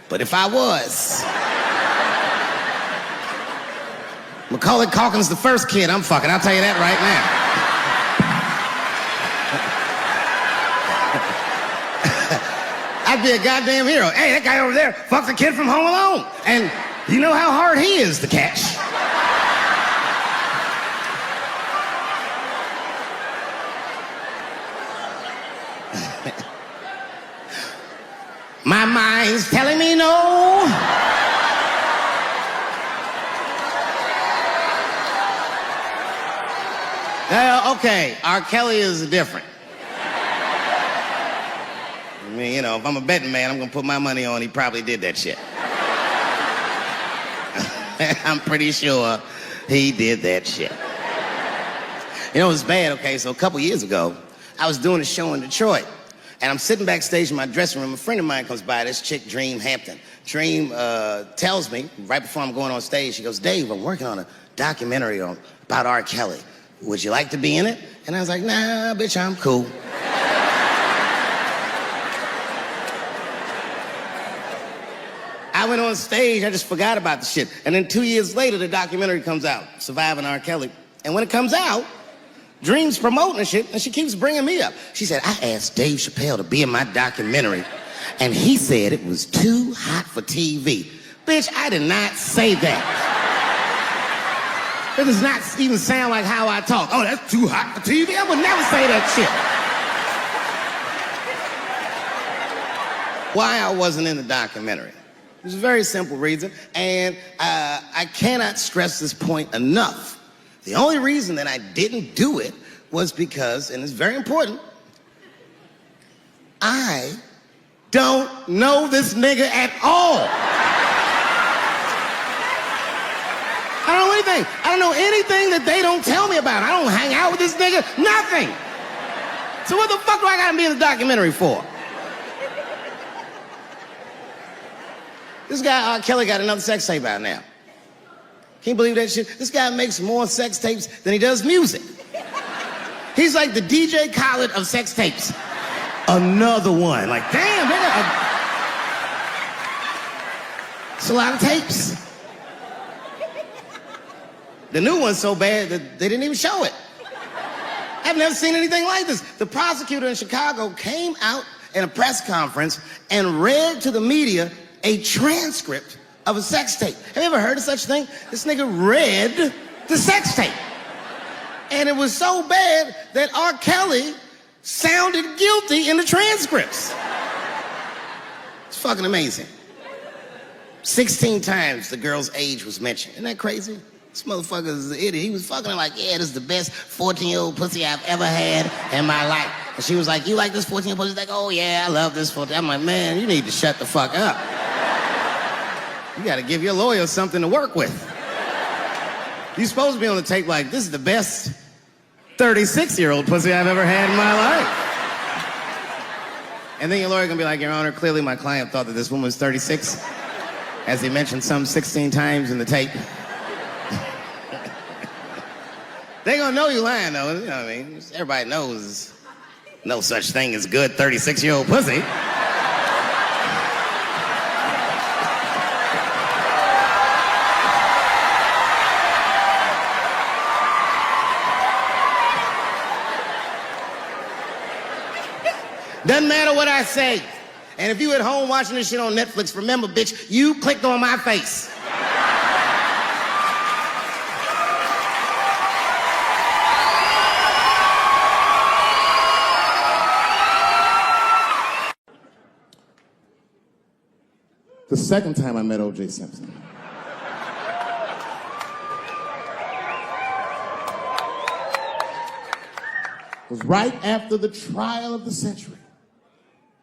But if I was, Macaulay Culkin's the first kid I'm fucking, I'll tell you that right now. I'd be a goddamn hero. Hey, that guy over there fucked a kid from Home Alone. And you know how hard he is to catch. My mind's telling me no. Okay, R. Kelly is different. I mean, you know, if I'm a betting man, I'm gonna put my money on he probably did that shit. I'm pretty sure he did that shit. You know, it's bad, okay? So a couple years ago, I was doing a show in Detroit, and I'm sitting backstage in my dressing room. A friend of mine comes by, this chick, Dream Hampton. Dream tells me, right before I'm going on stage, she goes, Dave, I'm working on a documentary about R. Kelly. Would you like to be in it? And I was like, nah, bitch, I'm cool. I went on stage, I just forgot about the shit. And then 2 years later, the documentary comes out, Surviving R. Kelly. And when it comes out, Dream's promoting the shit, and she keeps bringing me up. She said, I asked Dave Chappelle to be in my documentary, and he said it was too hot for TV. Bitch, I did not say that. It does not even sound like how I talk. Oh, that's too hot for TV? I would never say that shit. Why I wasn't in the documentary? There's a very simple reason, and I cannot stress this point enough. The only reason that I didn't do it was because, and it's very important, I don't know this nigga at all. I don't know anything. I don't know anything that they don't tell me about. I don't hang out with this nigga, nothing. So what the fuck do I gotta be in the documentary for? This guy, R. Kelly, got another sex tape out now. Can you believe that shit? This guy makes more sex tapes than he does music. He's like the DJ Khaled of sex tapes. Another one. Like, damn, nigga. It's a lot of tapes. The new one's so bad that they didn't even show it. I've never seen anything like this. The prosecutor in Chicago came out in a press conference and read to the media a transcript of a sex tape. Have you ever heard of such a thing? This nigga read the sex tape. And it was so bad that R. Kelly sounded guilty in the transcripts. It's fucking amazing. 16 times the girl's age was mentioned. Isn't that crazy? This motherfucker is an idiot. He was fucking her like, yeah, this is the best 14-year-old pussy I've ever had in my life. And she was like, you like this 14-year-old pussy? He's like, oh yeah, I love this 14. I'm like, man, you need to shut the fuck up. You gotta give your lawyer something to work with. You're supposed to be on the tape like, this is the best 36-year-old pussy I've ever had in my life. And then your lawyer gonna be like, Your Honor, clearly my client thought that this woman was 36, as he mentioned some 16 times in the tape. They gonna know you lying though, you know what I mean? Everybody knows no such thing as good 36-year-old pussy. Doesn't matter what I say. And if you at home watching this shit on Netflix, remember, bitch, you clicked on my face. The second time I met O.J. Simpson. Was right after the trial of the century.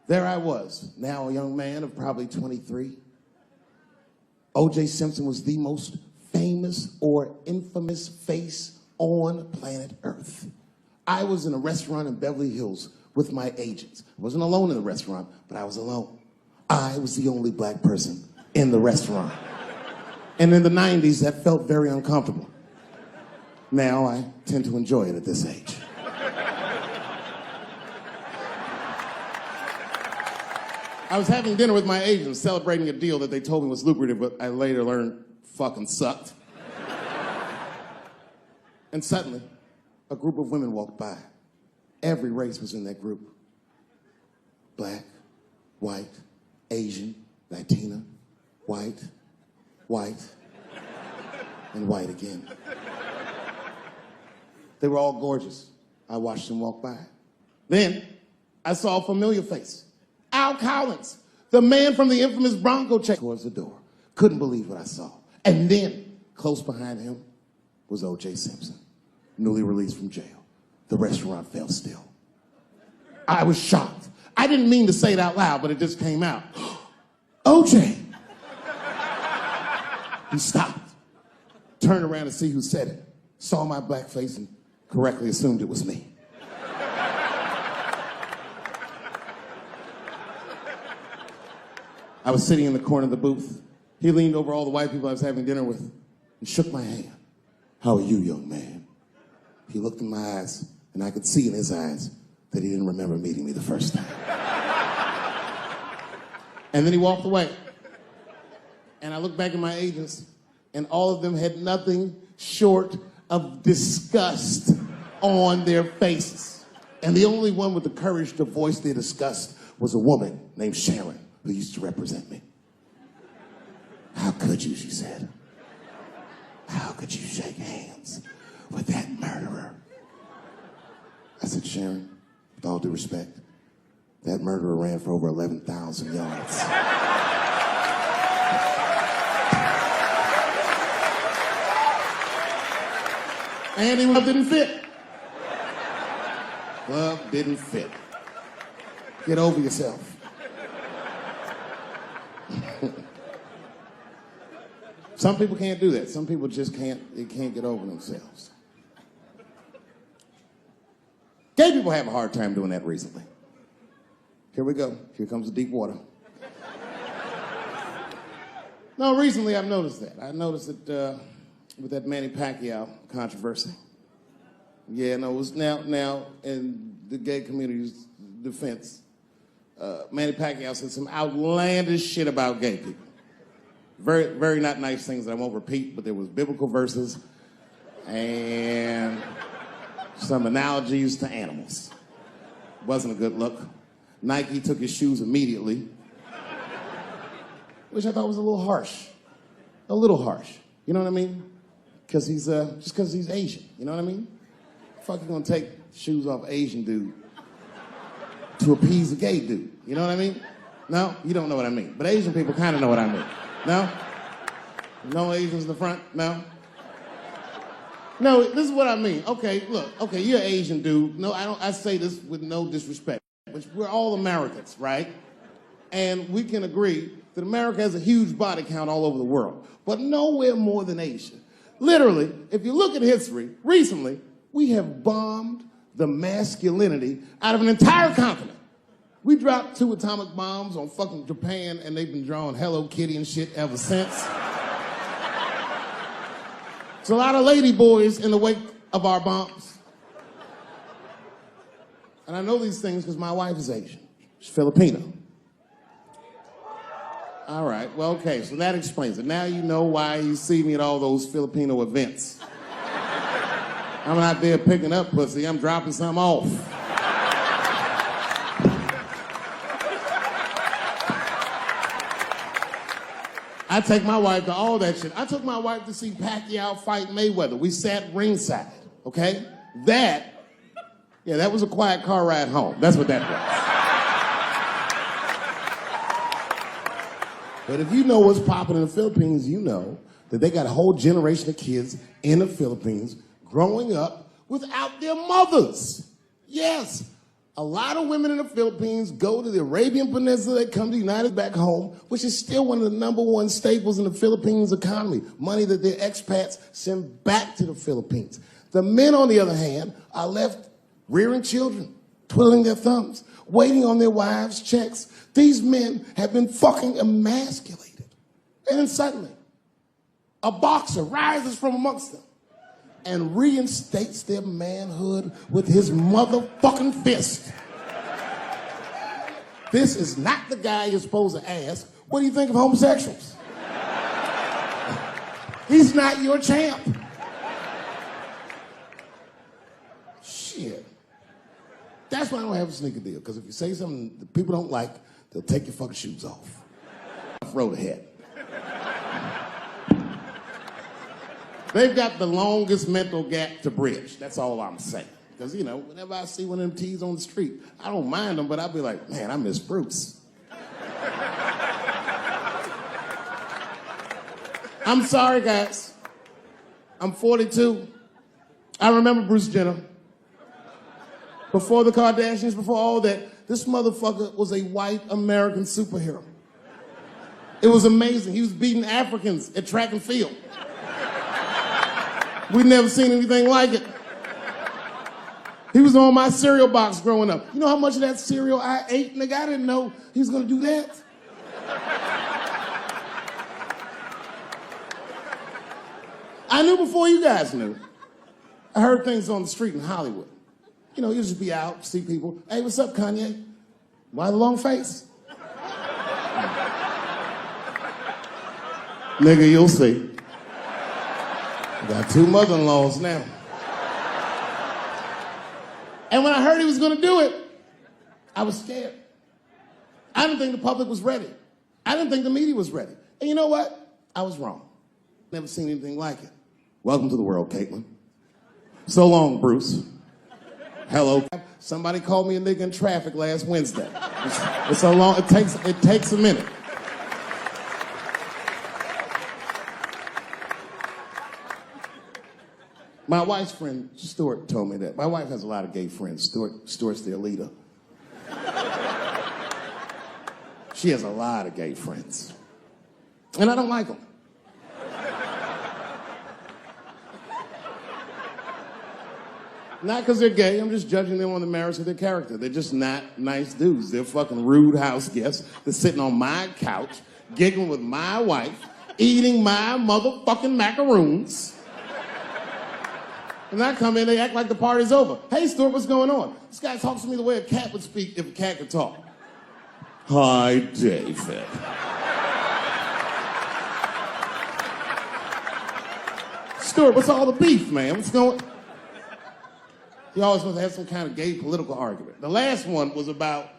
There I was, now a young man of probably 23. O.J. Simpson was the most famous or infamous face on planet Earth. I was in a restaurant in Beverly Hills with my agents. I wasn't alone in the restaurant, but I was alone. I was the only black person in the restaurant. And in the 90s, that felt very uncomfortable. Now I tend to enjoy it at this age. I was having dinner with my agents, celebrating a deal that they told me was lucrative, but I later learned fucking sucked. And suddenly, a group of women walked by. Every race was in that group. Black, white, Asian, Latina, white, and white again. They were all gorgeous. I watched them walk by. Then, I saw a familiar face. Al Collins, the man from the infamous Bronco check, towards the door. Couldn't believe what I saw. And then, close behind him, was O.J. Simpson, newly released from jail. The restaurant fell still. I was shocked. I didn't mean to say it out loud, but it just came out. O.J. He stopped, turned around to see who said it, saw my black face, and correctly assumed it was me. I was sitting in the corner of the booth. He leaned over all the white people I was having dinner with and shook my hand. How are you, young man? He looked in my eyes, and I could see in his eyes that he didn't remember meeting me the first time. And then he walked away. And I looked back at my agents, and all of them had nothing short of disgust on their faces. And the only one with the courage to voice their disgust was a woman named Sharon, who used to represent me. How could you, she said. How could you shake hands with that murderer? I said, Sharon, with all due respect, that murderer ran for over 11,000 yards. And the glove didn't fit. Glove didn't fit. Get over yourself. Some people can't do that. Some people just can't get over themselves. Gay people have a hard time doing that recently. Here we go. Here comes the deep water. No, recently I've noticed that. I noticed it with that Manny Pacquiao controversy. Yeah, no, it was now in the gay community's defense, Manny Pacquiao said some outlandish shit about gay people. Very, very not nice things that I won't repeat, but there was biblical verses and some analogies to animals. Wasn't a good look. Nike took his shoes immediately, which I thought was a little harsh. A little harsh. You know what I mean? Because he's, just because he's Asian. You know what I mean? Fuck, you gonna take shoes off Asian dude to appease a gay dude. You know what I mean? No, you don't know what I mean. But Asian people kind of know what I mean. No? No Asians in the front? No? No, this is what I mean. Okay, look, okay, you're an Asian dude. No, I say this with no disrespect. But we're all Americans, right? And we can agree that America has a huge body count all over the world, but nowhere more than Asia. Literally, if you look at history, recently, we have bombed the masculinity out of an entire continent. We dropped 2 atomic bombs on fucking Japan, and they've been drawing Hello Kitty and shit ever since. There's a lot of lady boys in the wake of our bombs. And I know these things because my wife is Asian. She's Filipino. All right, well, okay, so that explains it. Now you know why you see me at all those Filipino events. I'm not there picking up pussy, I'm dropping some off. I take my wife to all that shit. I took my wife to see Pacquiao fight Mayweather. We sat ringside, okay? That was a quiet car ride home. That's what that was. But if you know what's popping in the Philippines, you know that they got a whole generation of kids in the Philippines growing up without their mothers. Yes. A lot of women in the Philippines go to the Arabian Peninsula, they come to the United back home, which is still one of the #1 staples in the Philippines economy, money that their expats send back to the Philippines. The men, on the other hand, are left rearing children, twiddling their thumbs, waiting on their wives' checks. These men have been fucking emasculated. And then suddenly, a boxer rises from amongst them and reinstates their manhood with his motherfucking fist. This is not the guy you're supposed to ask, what do you think of homosexuals? He's not your champ. Shit. That's why I don't have a sneaker deal, because if you say something that people don't like, they'll take your fucking shoes off. Road ahead. They've got the longest mental gap to bridge. That's all I'm saying. Because, you know, whenever I see one of them T's on the street, I don't mind them, but I'll be like, man, I miss Bruce. I'm sorry, guys. I'm 42. I remember Bruce Jenner. Before the Kardashians, before all that, this motherfucker was a white American superhero. It was amazing. He was beating Africans at track and field. We'd never seen anything like it. He was on my cereal box growing up. You know how much of that cereal I ate, nigga? I didn't know he was gonna do that. I knew before you guys knew. I heard things on the street in Hollywood. You know, you just be out, see people. Hey, what's up, Kanye? Why the long face? Nigga, you'll see. I got 2 mother-in-laws now. And when I heard he was gonna do it, I was scared. I didn't think the public was ready. I didn't think the media was ready. And you know what? I was wrong. Never seen anything like it. Welcome to the world, Caitlin. So long, Bruce. Hello. Somebody called me a nigga in traffic last Wednesday. It's so long, it takes a minute. My wife's friend, Stuart, told me that. My wife has a lot of gay friends. Stuart's their leader. She has a lot of gay friends. And I don't like them. Not because they're gay, I'm just judging them on the merits of their character. They're just not nice dudes. They're fucking rude house guests. They're sitting on my couch, giggling with my wife, eating my motherfucking macaroons. And I come in, they act like the party's over. Hey, Stuart, what's going on? This guy talks to me the way a cat would speak if a cat could talk. Hi, David. Stuart, what's all the beef, man? What's going on? He always wants to have some kind of gay political argument. The last one was about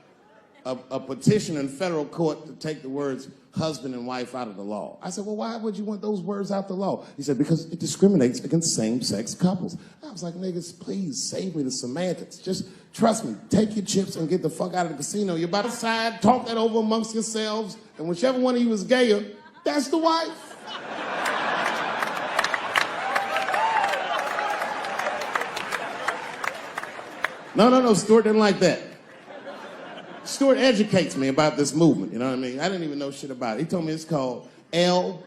a petition in federal court to take the words husband and wife out of the law. I said, well, why would you want those words out the law? He said, because it discriminates against same-sex couples. I was like, niggas, please save me the semantics. Just trust me, take your chips and get the fuck out of the casino. You're about to decide, talk that over amongst yourselves, and whichever one of you is gayer, That's the wife. No, Stuart didn't like that. Stuart educates me about this movement, you know what I mean? I didn't even know shit about it. He told me it's called LBGTQ.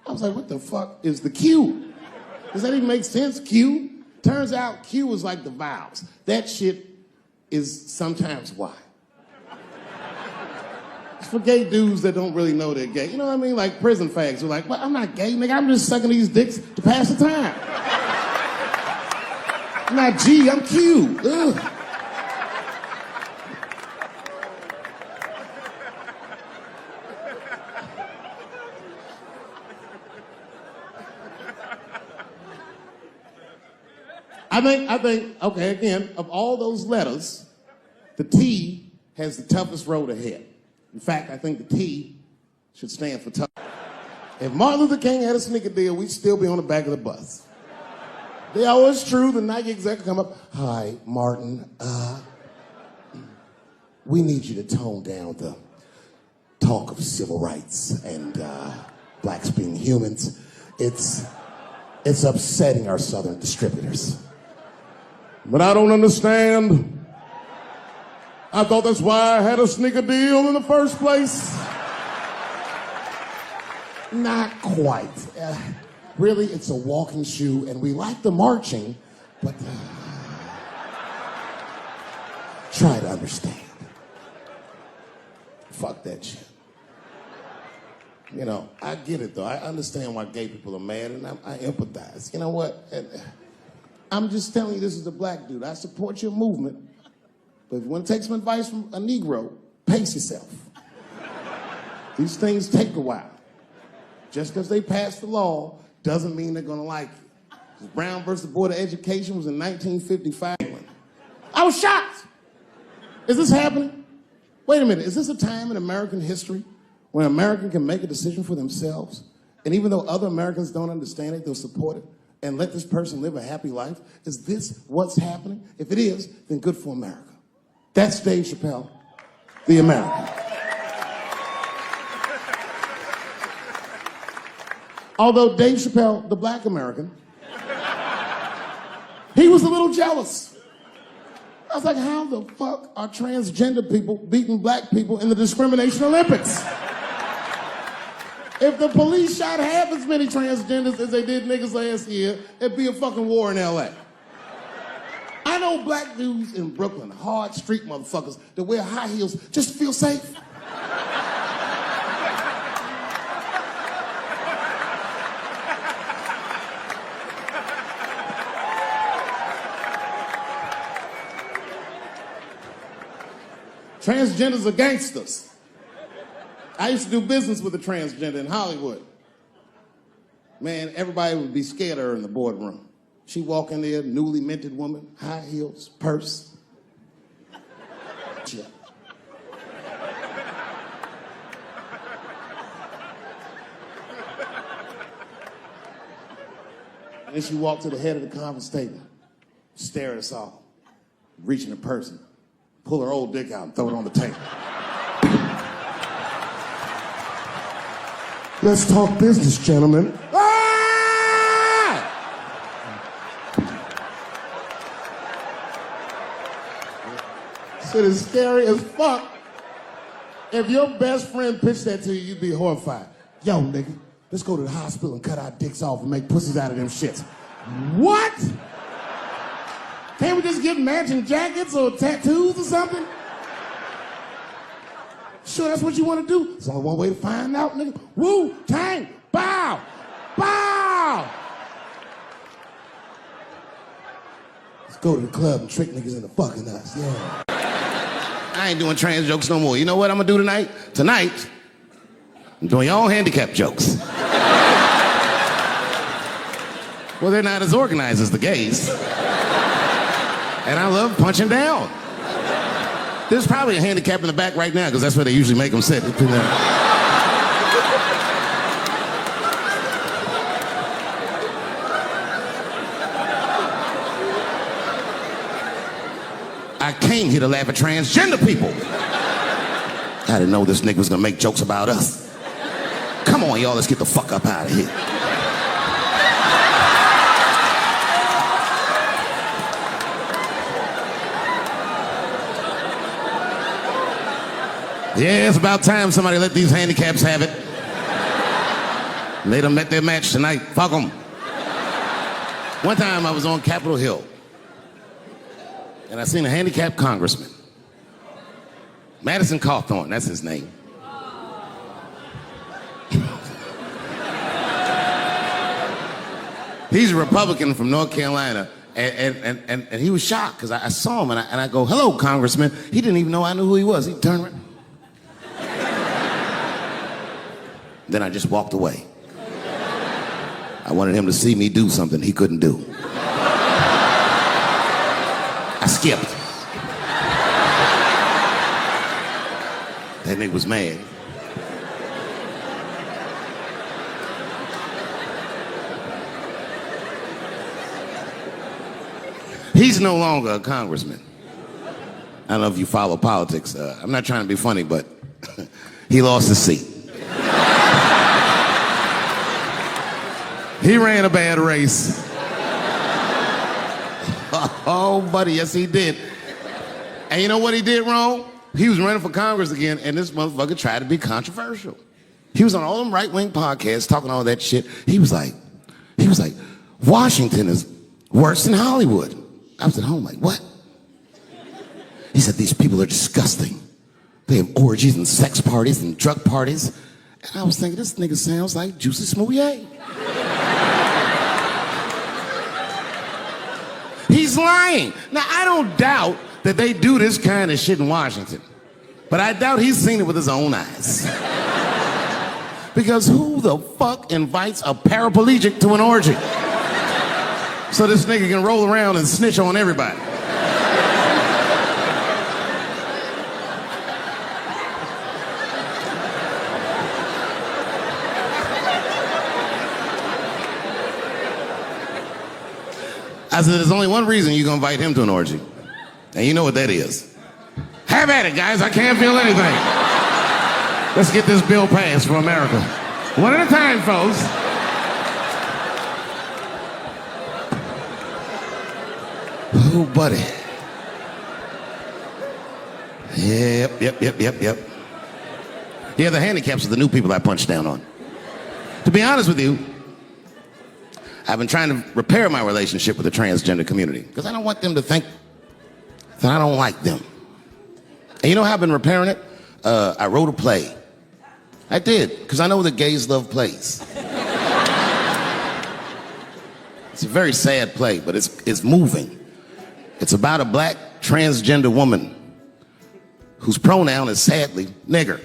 I was like, what the fuck is the Q? Does that even make sense, Q? Turns out Q is like the vowels. That shit is sometimes Y. It's for gay dudes that don't really know they're gay. You know what I mean? Like prison fags who are like, well, I'm not gay, nigga. I'm just sucking these dicks to pass the time. I'm not G, I'm Q. Ugh. I think, okay, again, of all those letters, the T has the toughest road ahead. In fact, I think the T should stand for tough. If Martin Luther King had a sneaker deal, we'd still be on the back of the bus. They always true, the Nike exec come up, hi, Martin, we need you to tone down the talk of civil rights and blacks being humans. It's upsetting our southern distributors. But I don't understand. I thought that's why I had a sneaker deal in the first place. Not quite. Really, it's a walking shoe, and we like the marching, but try to understand. Fuck that shit. You know, I get it, though. I understand why gay people are mad, and I empathize. You know what? I'm just telling you, this is a black dude. I support your movement, but if you want to take some advice from a Negro, pace yourself. These things take a while. Just because they passed the law doesn't mean they're going to like it. Brown versus Board of Education was in 1955. I was shocked. Is this happening? Wait a minute. Is this a time in American history when an American can make a decision for themselves, and even though other Americans don't understand it, they'll support it and let this person live a happy life? Is this what's happening? If it is, then good for America. That's Dave Chappelle, the American. Although Dave Chappelle, the black American, he was a little jealous. I was like, how the fuck are transgender people beating black people in the discrimination Olympics? If the police shot half as many transgenders as they did niggas last year, it'd be a fucking war in LA. I know black dudes in Brooklyn, hard street motherfuckers that wear high heels just to feel safe. Transgenders are gangsters. I used to do business with a transgender in Hollywood. Man, everybody would be scared of her in the boardroom. She'd walk in there, newly minted woman, high heels, purse. Yeah. And then she walked to the head of the conference table, stare at us all, reach in her purse, pull her old dick out and throw it on the table. Let's talk business, gentlemen. Ah! Shit is scary as fuck. If your best friend pitched that to you, you'd be horrified. Yo, nigga, let's go to the hospital and cut our dicks off and make pussies out of them shits. What? Can't we just get matching jackets or tattoos or something? Sure, that's what you want to do? There's only one way to find out, nigga. Wu-Tang, bow, bow. Let's go to the club and trick niggas into fucking us, yeah. I ain't doing trans jokes no more. You know what I'm gonna do tonight? Tonight, I'm doing your own handicap jokes. Well, they're not as organized as the gays. And I love punching down. There's probably a handicap in the back right now, because that's where they usually make them sit. I came here to laugh at transgender people. I didn't know this nigga was gonna make jokes about us. Come on, y'all, let's get the fuck up out of here. Yeah, it's about time somebody let these handicaps have it. They done met their match tonight. Fuck them. One time I was on Capitol Hill, and I seen a handicapped congressman. Madison Cawthorn, that's his name. He's a Republican from North Carolina, and he was shocked because I saw him, and I go, hello, Congressman. He didn't even know I knew who he was. He turned around. Then I just walked away. I wanted him to see me do something he couldn't do. I skipped. That nigga was mad. He's no longer a congressman. I don't know if you follow politics. I'm not trying to be funny, but he lost his seat. He ran a bad race. Oh, buddy, yes, he did. And you know what he did wrong? He was running for Congress again, and this motherfucker tried to be controversial. He was on all them right-wing podcasts talking all that shit. He was like, Washington is worse than Hollywood. I was at home like, what? He said, these people are disgusting. They have orgies and sex parties and drug parties. And I was thinking, this nigga sounds like Juicy Smouye. He's lying. Now, I don't doubt that they do this kind of shit in Washington. But I doubt he's seen it with his own eyes. Because who the fuck invites a paraplegic to an orgy? So this nigga can roll around and snitch on everybody. I said, there's only one reason you're gonna invite him to an orgy. And you know what that is. Have at it, guys. I can't feel anything. Let's get this bill passed for America. One at a time, folks. Oh, buddy. Yep. Yeah, the handicaps are the new people I punch down on. To be honest with you, I've been trying to repair my relationship with the transgender community because I don't want them to think that I don't like them. And you know how I've been repairing it? I wrote a play. I did, because I know that gays love plays. It's a very sad play, but it's moving. It's about a black transgender woman whose pronoun is sadly nigger.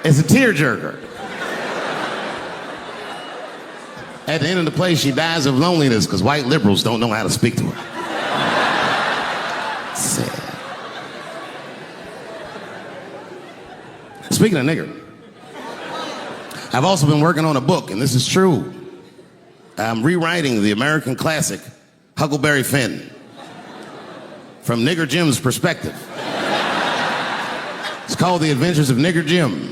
It's a tearjerker. At the end of the play, she dies of loneliness because white liberals don't know how to speak to her. Sad. Speaking of nigger, I've also been working on a book, and this is true. I'm rewriting the American classic, Huckleberry Finn, from Nigger Jim's perspective. It's called The Adventures of Nigger Jim.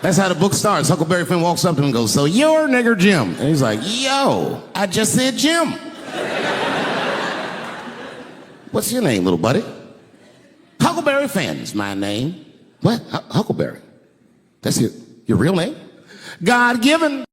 That's how the book starts. Huckleberry Finn walks up to him and goes, so you're Nigger Jim. And he's like, yo, I just said Jim. What's your name, little buddy? Huckleberry Finn's my name. What? Huckleberry? That's your real name? God-given.